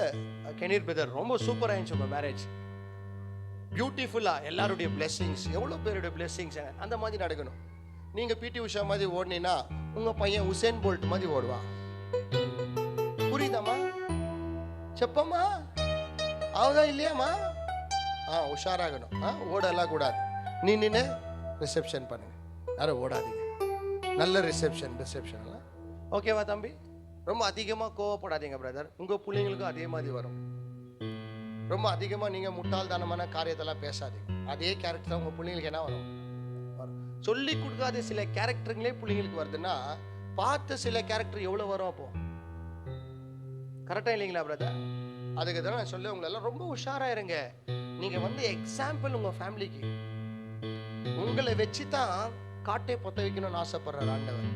கெனீர் பிரதர் ரொம்ப சூப்பரா இருந்துச்சு உங்க மேரேஜ், பியூட்டிஃபுல்லா, எல்லாருடைய பிளெஸிங்ஸ், எவ்வளோ பேருடைய பிளெஸிங்ஸ் அந்த மாதிரி நடக்கணும். நீங்க பிடி உஷா மாதிரி ஓடினீங்கன்னா உங்க பையன் உசேன் போல்ட் மாதிரி ஓடுவான். புரியுதாம்மா? செப்பம்மா அவதான் இல்லையாம்மா? உஷாராகணும். ஓடலாம் கூடாது. நீ நின்று ரிசப்ஷன் பண்ணுங்க, யாரும் ஓடாதீங்க. நல்ல ரிசப்ஷன் எல்லாம் ஓகேவா தம்பி? ரொம்ப அதிகமாக கோவப்படாதீங்க பிரதர், உங்கள் பிள்ளைங்களுக்கும் அதே மாதிரி வரும். ரொம்ப அதிகமாக நீங்கள் முட்டாள்தனமான காரியத்தெல்லாம் பேசாதீங்க. அதே கேரக்டர் தான் உங்கள் பிள்ளைங்களுக்கு என்ன வரும். சொல்லி கொடுக்காத சில கேரக்டருங்களே பிள்ளைங்களுக்கு வருதுன்னா பார்த்த சில கேரக்டர் எவ்வளோ வரும் அப்போ. கரெக்டாக இல்லைங்களா பிரதர்? அதுக்கு தான் நான் சொல்ல, உங்களெல்லாம் ரொம்ப உஷாராக இருங்க. நீங்கள் வந்து எக்ஸாம்பிள் உங்கள் ஃபேமிலிக்கு. உங்களை வச்சு தான் காட்டை பத்த வைக்கணும்னு ஆசைப்படுறார் ஆண்டவர்.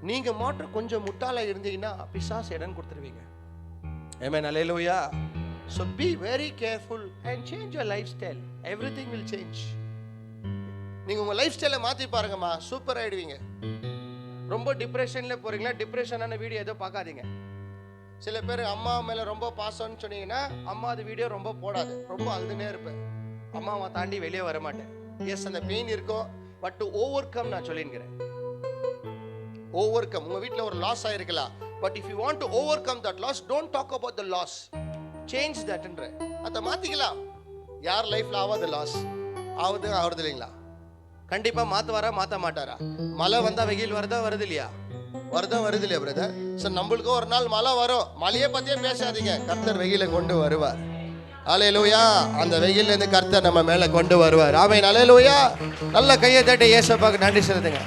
நீங்க மாற்றம் கொஞ்சம் முட்டாளா இருந்தீங்கன்னா பிசாசு இடம் கொடுத்துருவீங்க. ஆமென், அல்லேலூயா. So be very careful and change your lifestyle. Everything will change. நீங்க உங்க லைஃப் ஸ்டைலை மாத்தி பாருங்கம்மா, சூப்பர் ஆயிடுவீங்க. ரொம்ப டிப்ரெஷன்ல போறீங்களா, டிப்ரெஷனான வீடியோ ஏதோ பார்க்காதீங்க. சில பேர் அம்மா மேல ரொம்ப பாசம்னு சொன்னீங்கன்னா அம்மா அது வீடியோ ரொம்ப போடாது, ரொம்ப அழுதுனே இருப்பேன், அம்மாவை தாண்டி வெளியே வர மாட்டேன். எஸ், அந்த பெயின் இருக்கும், பட் டு ஓவர் கம் நான் சொல்லிக்கிறேன். Overcome. உங்க வீட்டில் ஒரு லாஸ் ஆயிருக்கலாம், but if you want to overcome that loss, don't talk about the loss, change தட்ன்ற. அதை மாத்திக்கலாம். யார் லைஃப்ல ஆகாத லாஸ் ஆகுது இல்லைங்களா? கண்டிப்பா மாத்துவாரா, மாத்த மாட்டாரா? மழை வந்தா வெயில் வருது இல்லையா? வருது இல்லையா பிரதர்? சார், நம்மளுக்கும் ஒரு நாள் மழை வரும். மழையை பத்தியே பேசாதீங்க, கர்த்தர் வெயிலை கொண்டு வருவார். அல்லேலூயா. அந்த வெயில்ல இருந்து கர்த்தர் நம்ம மேல கொண்டு வருவார். ஆமென், அல்லேலூயா. நல்ல கையை தட்டி இயேசுவுக்கு நன்றி செலுத்துங்க.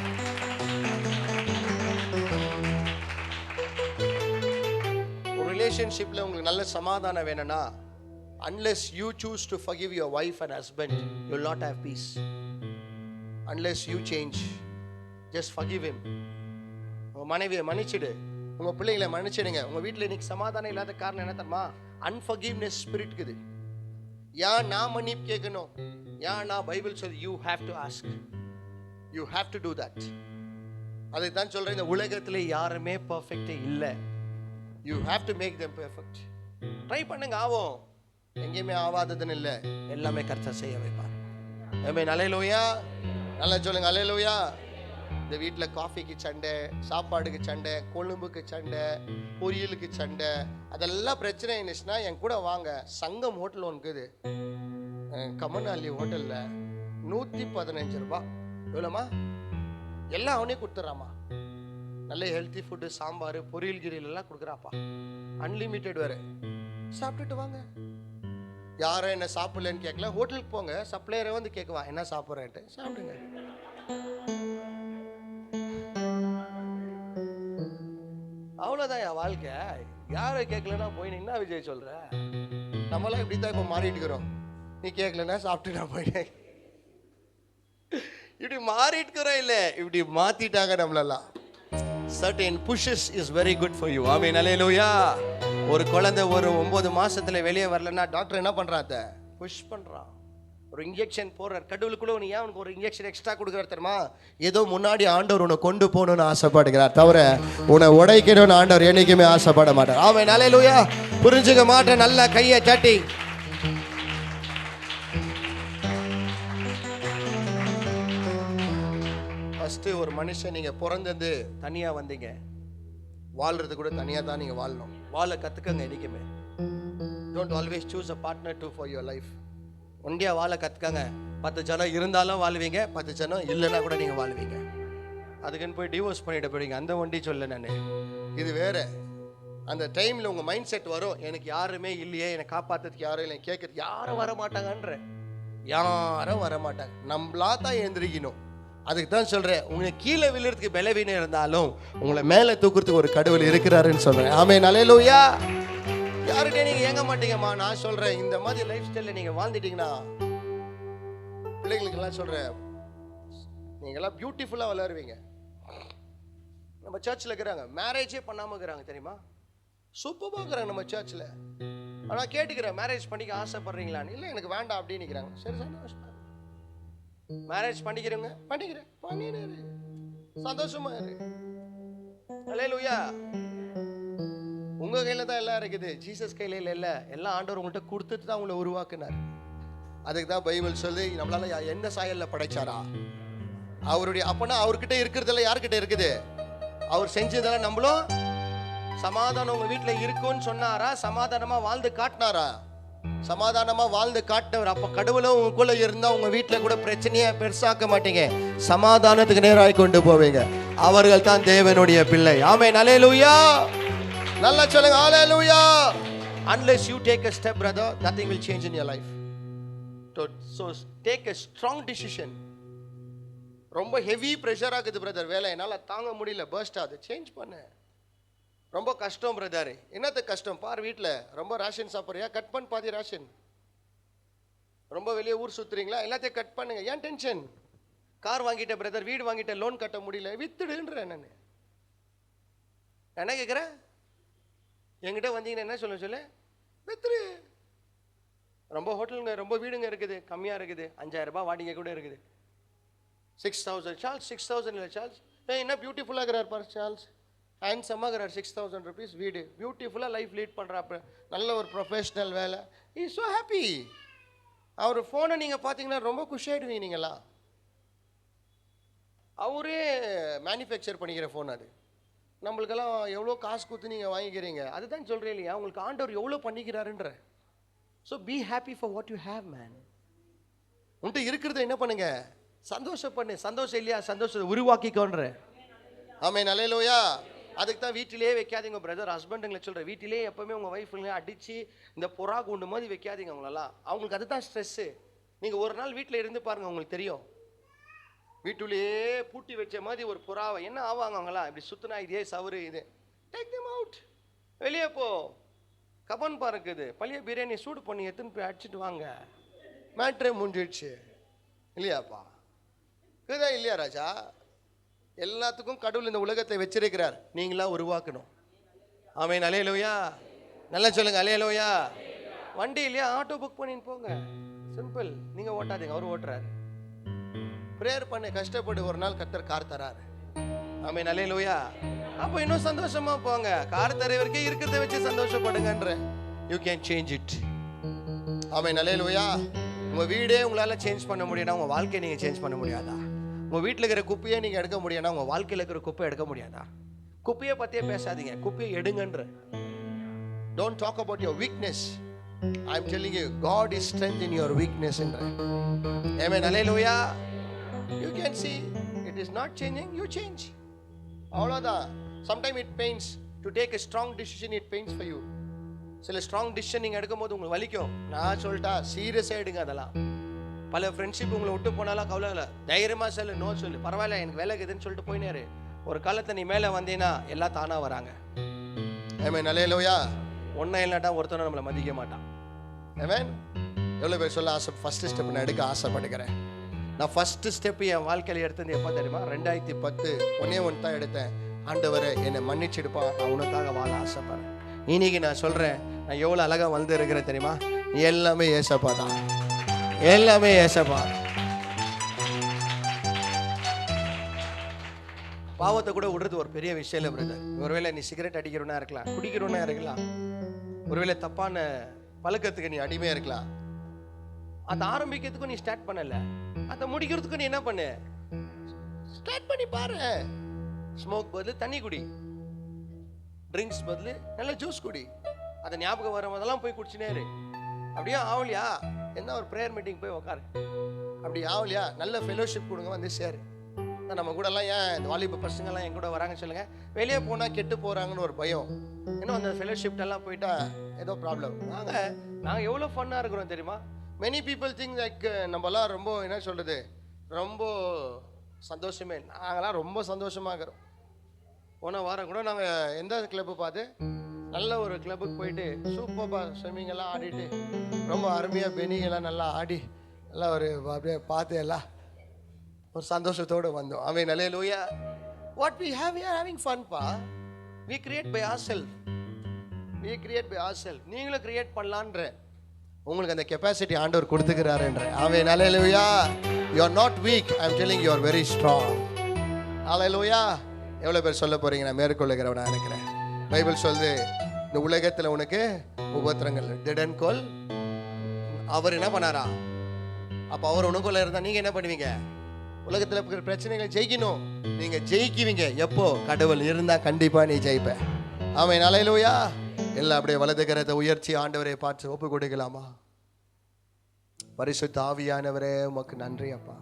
ஒரு ரிலேஷன்ஷிப்ல உங்களுக்கு நல்ல சமாதானம் வேணும்னா, unless you choose to forgive your wife and husband, you will not have peace. Unless you change, just forgive him. உங்க மனைவியை மன்னிச்சிடு, உங்க பிள்ளைகளை மன்னிச்சிடுங்க. உங்க வீட்டில் இன்னைக்கு சமாதானம் இல்லாத காரணம் என்ன தெரியுமா? அன்ஃபர்கிவ்னஸ் ஸ்பிரிட் இருக்குது. ஏன் நான் மன்னிப்பு கேட்கணும்? ஏன் நான் பைபிள் சொல்லி you have to ask, you have to do that. அதை தான் சொல்றேன், இந்த உலகத்தில் யாருமே பர்ஃபெக்டே இல்லை. You have to make them perfect. Try பண்ணுங்க, ஆகும். எங்கேயுமே ஆவாததுன்னு இல்லை, எல்லாமே கர்த்தர் செய்ய வைப்பார். ஆமென், அல்லேலூயா. நல்லா சொல்லுங்க, அல்லேலூயா. இந்த வீட்டில் காஃபிக்கு சண்டை, சாப்பாடுக்கு சண்டை, கொழும்புக்கு சண்டை, பொரியலுக்கு சண்டை, அதெல்லாம் பிரச்சனை இருந்துச்சுன்னா என் கூட வாங்க. சங்கம் ஹோட்டல் ஒன்றுக்குது, கமனாலி ஹோட்டலில் 115 ரூபா. எவ்வளோமா? எல்லாம் அவனே கொடுத்துட்றாமா. நல்ல ஹெல்த்தி ஃபுட்டு, சாம்பார், பொரியல் கிரியல் எல்லாம் கொடுக்குறாப்பா. அன்லிமிட்டெட் வேறு. சாப்பிட்டுட்டு வாங்க. யாரும் என்ன சாப்பிடலன்னு கேட்கல, ஹோட்டலுக்கு போங்க, சப்ளையரை வந்து கேட்குவா என்ன சாப்பிட்றேன்ட்டு, சாப்பிடுங்க. அவ்வளோதான் என் வாழ்க்கை. யாரை கேட்கலன்னா போய் என்ன விஜய் சொல்ற? நம்மளாம் இப்படி தான் இப்போ மாறிட்டு இருக்கிறோம். நீ கேட்கலன்னா சாப்பிட்டு நான் போயிட்டேன். இப்படி மாறிட்டு இருக்கிறோம், இல்லை இப்படி மாத்திட்டாங்க நம்மளெல்லாம். certain pushes is very good for you. ஆமென், அல்லேலூயா. ஒரு குழந்தை ஒரு 9 மாசத்துல வெளியே வரலன்னா டாக்டர் என்ன பண்றாங்க? புஷ் பண்றான். ஒரு இன்ஜெக்ஷன் போடுறார். கடவுளுக்குள்ள நீ ஏன் உனக்கு ஒரு இன்ஜெக்ஷன் எக்ஸ்ட்ரா கொடுக்குறாரு தெரியுமா? ஏதோ முன்னாடி ஆண்டவர் உன்னை கொண்டு போகணும்னு ஆசைப்படுகிறார், தவிர உன்னை உடைக்கணும்னு ஆண்டவர் என்னைக்குமே ஆசைப்பட மாட்டார். ஆமென், அல்லேலூயா. புரிஞ்சுக்க மாட்டேன். நல்ல கையை தட்டி ஃபர்ஸ்ட் ஒரு மனுஷன், நீங்க பிறந்தது தனியா வந்தீங்க, வாழ்றது கூட தனியா தான் நீங்க வாழணும். வாழ கத்துக்கங்க என்னைக்குமே. Don't always choose a partner to for your life. ஒண்டியா வாழ கத்துக்கங்க. 10 ஜனம் இருந்தாலும் வாழ்வீங்க, 10 ஜனம் இல்லைன்னா கூட நீங்க வாழ்வீங்க. அதுக்குன்னு போய் டிவோர்ஸ் பண்ணிட்டு போறீங்க, அந்த ஒண்டி சொல்ல நான். இது வேற. அந்த டைம்ல உங்க மைண்ட் செட் வரும், எனக்கு யாருமே இல்லையே, என்னை காப்பாத்துறதுக்கு யாரும் இல்லை, கேட்கறதுக்கு யாரும் வர மாட்டாங்கன்ற. யாரும் வர மாட்டாங்க, நம்மளா தான் எழுந்திரிக்கணும். அதுக்கு தான் சொல்றேன், உங்களுக்கு கீழே விழுறதுக்கு பலவீனம் இருந்தாலும் உங்களை மேலே தூக்குறதுக்கு ஒரு கடவுள் இருக்கிறாருன்னு சொல்றேன். ஆமென், அல்லேலூயா. யாருகிட்டே நீங்க ஏங்க மாட்டீங்கம்மா. நான் சொல்றேன், இந்த மாதிரி லைஃப் ஸ்டைல நீங்க வாழ்ந்துட்டீங்கன்னா, பிள்ளைங்களுக்கு எல்லாம் சொல்றேன், நீங்க எல்லாம் பியூட்டிஃபுல்லா வளருவீங்க. நம்ம சர்ச்சில் இருக்கிறாங்க, மேரேஜே பண்ணாம இருக்கிறாங்க தெரியுமா? சூப்பராக இருக்கிறாங்க நம்ம சர்ச்சில். ஆனால் கேட்டுக்கிறேன், மேரேஜ் பண்ணிக்க ஆசைப்படுறீங்களான்னு. இல்லை எனக்கு வேண்டாம் அப்படின்னு நிற்கிறாங்க. சரி சந்தோஷமா, மேரேஜ் பண்ணிக்கிறேங்க, பண்ணிக்கிறேன், சந்தோஷமா இரு. அல்லேலூயா. உங்க கையில தான் எல்லாம் இருக்குது, ஜீசஸ் கையில இல்லை. எல்லாம் ஆண்டவர் உங்கள்கிட்ட கொடுத்துட்டு தான் உங்களை உருவாக்குனார். அதுக்கு தான் பைபிள் சொல்லி, நம்மளால எந்த சாயல்ல படைச்சாரா அவருடைய, அப்பனா அவர்கிட்ட இருக்கிறதெல்லாம் யாருக்கிட்ட இருக்குது? அவர் செஞ்சதெல்லாம் நம்மளும் சமாதானம் உங்க வீட்டுல இருக்குன்னு சொன்னாரா? சமாதானமா வாழ்ந்து காட்டினாரா? சமாதானமா வாழ்ந்து காட்டினவர். அப்ப கடவுளும் உங்களுக்குள்ள இருந்தா உங்க வீட்டுல கூட பிரச்சனையை பெருசாக்க மாட்டீங்க, சமாதானத்துக்கு நேராக கொண்டு போவீங்க. அவர்கள் தான் தேவனுடைய பிள்ளை. ஆமென், அல்லேலூயா. நல்லா சொல்லுங்க, அல்லேலூயா. Unless you take a step, brother, nothing will change in your life. So take a strong decision. ரொம்ப ஹெவி ப்ரெஷர் ஆகுது பிரதர், வேலை என்னால் தாங்க முடியல, பர்ஸ்ட் ஆகுது, சேஞ்ச் பண்ண. ரொம்ப கஷ்டம் பிரதர். என்னத்துக்கு கஷ்டம் பார், வீட்டில் ரொம்ப ரேஷன் சாப்பிட்றியா, கட் பண்ண பாதி ரேஷன். ரொம்ப வெளியே ஊர் சுற்றுறீங்களா, எல்லாத்தையும் கட் பண்ணுங்க. ஏன் டென்ஷன்? கார் வாங்கிட்டேன் பிரதர், வீடு வாங்கிட்டேன், லோன் கட்ட முடியல, வித்துடுன்ற. நான் என்ன கேட்குறேன்? என்கிட்ட வந்தீங்கன்னா என்ன சொல்ல வித்துரு. ரொம்ப ஹோட்டலுங்க, ரொம்ப வீடுங்க இருக்குது, கம்மியாக இருக்குது, 5000 ரூபாய் வாடகை கூட இருக்குது. 6000 சார்ல்ஸ், 6000 இல்லை சார்ல்ஸ், என்ன பியூட்டிஃபுல்லாக இருக்கிறார் பார் சார்ல்ஸ், ஹேண்ட்ஸமாக இருக்கிறார், 6000 rupees வீடு, பியூட்டிஃபுல்லாக லைஃப் லீட் பண்ணுறாப்ப, நல்ல ஒரு ப்ரொஃபஷ்னல் வேலை, இஸ் ஸோ ஹாப்பி. அவர் ஃபோனை நீங்கள் பார்த்தீங்கன்னா ரொம்ப குஷியாயிடுவீங்க நீங்களா. அவரே மேனுஃபேக்சர் பண்ணிக்கிற ஃபோன் அது. நம்மளுக்கெல்லாம் எவ்வளோ காசு கொடுத்து நீங்கள் வாங்கிக்கிறீங்க. அதுதான் சொல்கிறேன் இல்லையா, உங்களுக்கு ஆண்டவர் எவ்வளோ பண்ணிக்கிறாருன்ற. So be happy for what you have man. உன்ட்டு இருக்கிறத என்ன பண்ணுங்க, சந்தோஷப்பண்ணு. சந்தோஷம் இல்லையா, சந்தோஷத்தை உருவாக்கிக்கோன்ற. ஆமென், அல்லேலூயா. அதுக்கு தான் வீட்டிலேயே வைக்காதீங்க பிரதர். ஹஸ்பண்டுங்களை சொல்கிறேன், வீட்டிலேயே எப்போவுமே உங்கள் ஒய்ஃபுங்களை அடித்து இந்த புறா குண்டு மாதிரி வைக்காதீங்க அவங்களெல்லாம். அவங்களுக்கு அதுதான் ஸ்ட்ரெஸ்ஸு. நீங்கள் ஒரு நாள் வீட்டில் இருந்து பாருங்கள், உங்களுக்கு தெரியும். வீட்டுலேயே பூட்டி வச்ச மாதிரி ஒரு புறாவை என்ன ஆவாங்க அவங்களாம், இப்படி சுத்தினா இதே சவறு இது. டேக் தம் அவுட், வெளியே போ. கபன் பார்க்குது, பழைய பிரியாணி சூடு பண்ணி எடுத்துன்னு போய் அடிச்சுட்டு வாங்க, மேட்ரே முடிஞ்சிடுச்சு இல்லையாப்பா. இதுதான் இல்லையா ராஜா? எல்லாத்துக்கும் கடவுள் இந்த உலகத்தை வச்சிருக்கிறார், நீங்களா உருவாக்கணும். ஆமென், அல்லேலூயா. நல்லா சொல்லுங்க, அல்லேலூயா. வண்டி இல்லையா, ஆட்டோ புக் பண்ணின்னு போங்க, சிம்பிள். நீங்கள் ஓட்டாதீங்க, அவர் ஓட்டுறாரு. ப்ரேயர் பண்ண கஷ்டப்பட்டு ஒரு நாள் கர்த்தர் கார் தராரு. ஆமென், அல்லேலூயா. அப்போ இன்னும் சந்தோஷமா போங்க. கார் தர வரைக்கும் இருக்கிறத வச்சு சந்தோஷப்படுங்கன்ற. You can change it. Amen, alleluia. உங்க வீடே உங்களால சேஞ்ச் பண்ண முடியும்னா உங்க வாழ்க்கையை நீங்க சேஞ்ச் பண்ண முடியாதா? உங்க வீட்டில் இருக்கிற குப்பையை நீங்க எடுக்க முடியும்னா உங்க வாழ்க்கையில் இருக்கிற குப்பை எடுக்க முடியாதா? குப்பையை பத்தியே பேசாதீங்க, குப்பையை எடுங்கன்ற. Don't talk about your weakness. I'm telling you, God is strength in your weakness என்ற. ஆமென், அல்லேலூயா. You can see it is not changing, you change. அவ்வளோதான். Sometimes it pains to take a strong decision, it pains for you. சில strong decision நீங்கள் எடுக்கும்போது உங்களுக்கு வலிக்கும். நான் சொல்லிட்டா சீரியஸாக எடுங்க. அதெல்லாம் பல ஃப்ரெண்ட்ஷிப் உங்களை விட்டு போனாலும் கவலை இல்லை, தைரியமாக சொல்லு, நோ சொல்லு, பரவாயில்ல எனக்கு வேலை இருக்குதுன்னு சொல்லிட்டு போயினாரு. ஒரு காலத்தை நீ மேலே வந்தீங்கன்னா எல்லாம் தானாக வராங்க. ஆமென், அல்லேலூயா. ஒன்றும் இல்லாட்டா ஒருத்தனை நம்மளை மதிக்க மாட்டான். ஆமென். எவ்வளோ பேர் சொல்ல ஆசை, ஃபஸ்ட்டு ஸ்டெப் நான் எடுக்க ஆசைப்படுகிறேன். நான் ஃபஸ்ட்டு ஸ்டெப்பு என் வாழ்க்கையில் எடுத்தது எப்போ தெரியுமா? 2010 ஒன்று தான் எடுத்தேன். ஆண்டவரே என்னை மன்னிச்சிடுப்பா, நான் உனக்காக வாழ ஆசைப்படுறேன். இன்னைக்கு நான் சொல்கிறேன், நான் எவ்வளோ அழகாக வந்து இருக்கிறேன் தெரியுமா? எல்லாமே ஏசப்பா தான், எல்லாமே ஏசப்பா. பாவத்தை கூட விடுறது ஒரு பெரிய விஷயம் இல்லை பிரதர். ஒருவேளை நீ சிகரெட் அடிக்கிறவனா இருக்கலாம், குடிக்கிறவனா இருக்கலாம், ஒருவேளை தப்பான பழக்கத்துக்கு நீ அடிமையாக இருக்கலாம். அதை ஆரம்பிக்கிறதுக்கும் நீ ஸ்டார்ட் பண்ணல, அதை முடிக்கிறதுக்கும் நீ என்ன பண்ணு, ஸ்டார்ட் பண்ணி பாரு. ஸ்மோக் பதில் தண்ணி குடி, ட்ரிங்க்ஸ் பதில் நல்ல ஜூஸ் குடி. அதை ஞாபகம் வர போதெல்லாம் போய் குடிச்சுனேரு. அப்படியே ஆகலையா, என்ன ஒரு ப்ரேயர் மீட்டிங் போய் உக்காரு. அப்படி ஆகலையா, நல்ல ஃபெலோஷிப் கொடுங்க, வந்து சேரு. நம்ம கூடலாம் ஏன் இந்த வாலிப பசங்கள்லாம் என் கூட வராங்க சொல்லுங்க, வெளியே போனால் கெட்டு போகிறாங்கன்னு ஒரு பயம். இன்னும் அந்த ஃபெலோஷிப்டெல்லாம் போயிட்டா ஏதோ ப்ராப்ளம். நாங்கள் எவ்வளோ ஃபன்னாக இருக்கிறோம் தெரியுமா? மெனி பீப்புள் திங்க் லைக் நம்மலாம் ரொம்ப என்ன சொல்கிறது, ரொம்ப சந்தோஷமே. நாங்களாம் ரொம்ப சந்தோஷமாக இருக்கிறோம். போன வாரம் கூட நாங்கள் எந்த கிளப்பு பார்த்து நல்ல ஒரு கிளப்புக்கு போயிட்டு சூப்பராக ஸ்விம்மிங் எல்லாம் ஆடிட்டு ரொம்ப அருமையாக பெனிங்கெல்லாம் நல்லா ஆடி எல்லாம் ஒரு அப்படியே பார்த்து எல்லாம் ஒரு சந்தோஷத்தோடு வந்தோம். Amen, alleluia. What we are having fun பா. we create by ourselves. நீங்களும் கிரியேட் பண்ணலான்ற உங்களுக்கு அந்த கெப்பாசிட்டி ஆண்டவர் கொடுத்துக்கிறாருன்ற. ஆமென், அல்லேலூயா. you are not weak, I am telling you are very strong. அல்லேலூயா. எவ்வளோ பேர் சொல்ல போறீங்க, நான் மேற்கொள்ளுகிறவனா இருக்கிறேன். பைபிள் சொல்லுது, இந்த உலகத்தில் உனக்கு உபத்திரங்கள் திடன்கொள். அவர் என்ன பண்ணாரா? அப்போ அவர் உனக்குள்ள இருந்தால் நீங்கள் என்ன பண்ணுவீங்க? உலகத்தில் இருக்கிற பிரச்சனைகளை ஜெயிக்கணும். நீங்கள் ஜெயிக்குவீங்க எப்போ? கடவுள் இருந்தால் கண்டிப்பாக நீ ஜெயிப்ப. ஆமென், அல்லேலூயா. எல்லாம் அப்படியே வலது கரத்தை உயர்ச்சி ஆண்டவரை பார்த்து ஒப்பு கொடுக்கலாமா? பரிசுத்த ஆவியானவரே உமக்கு நன்றி அப்பா.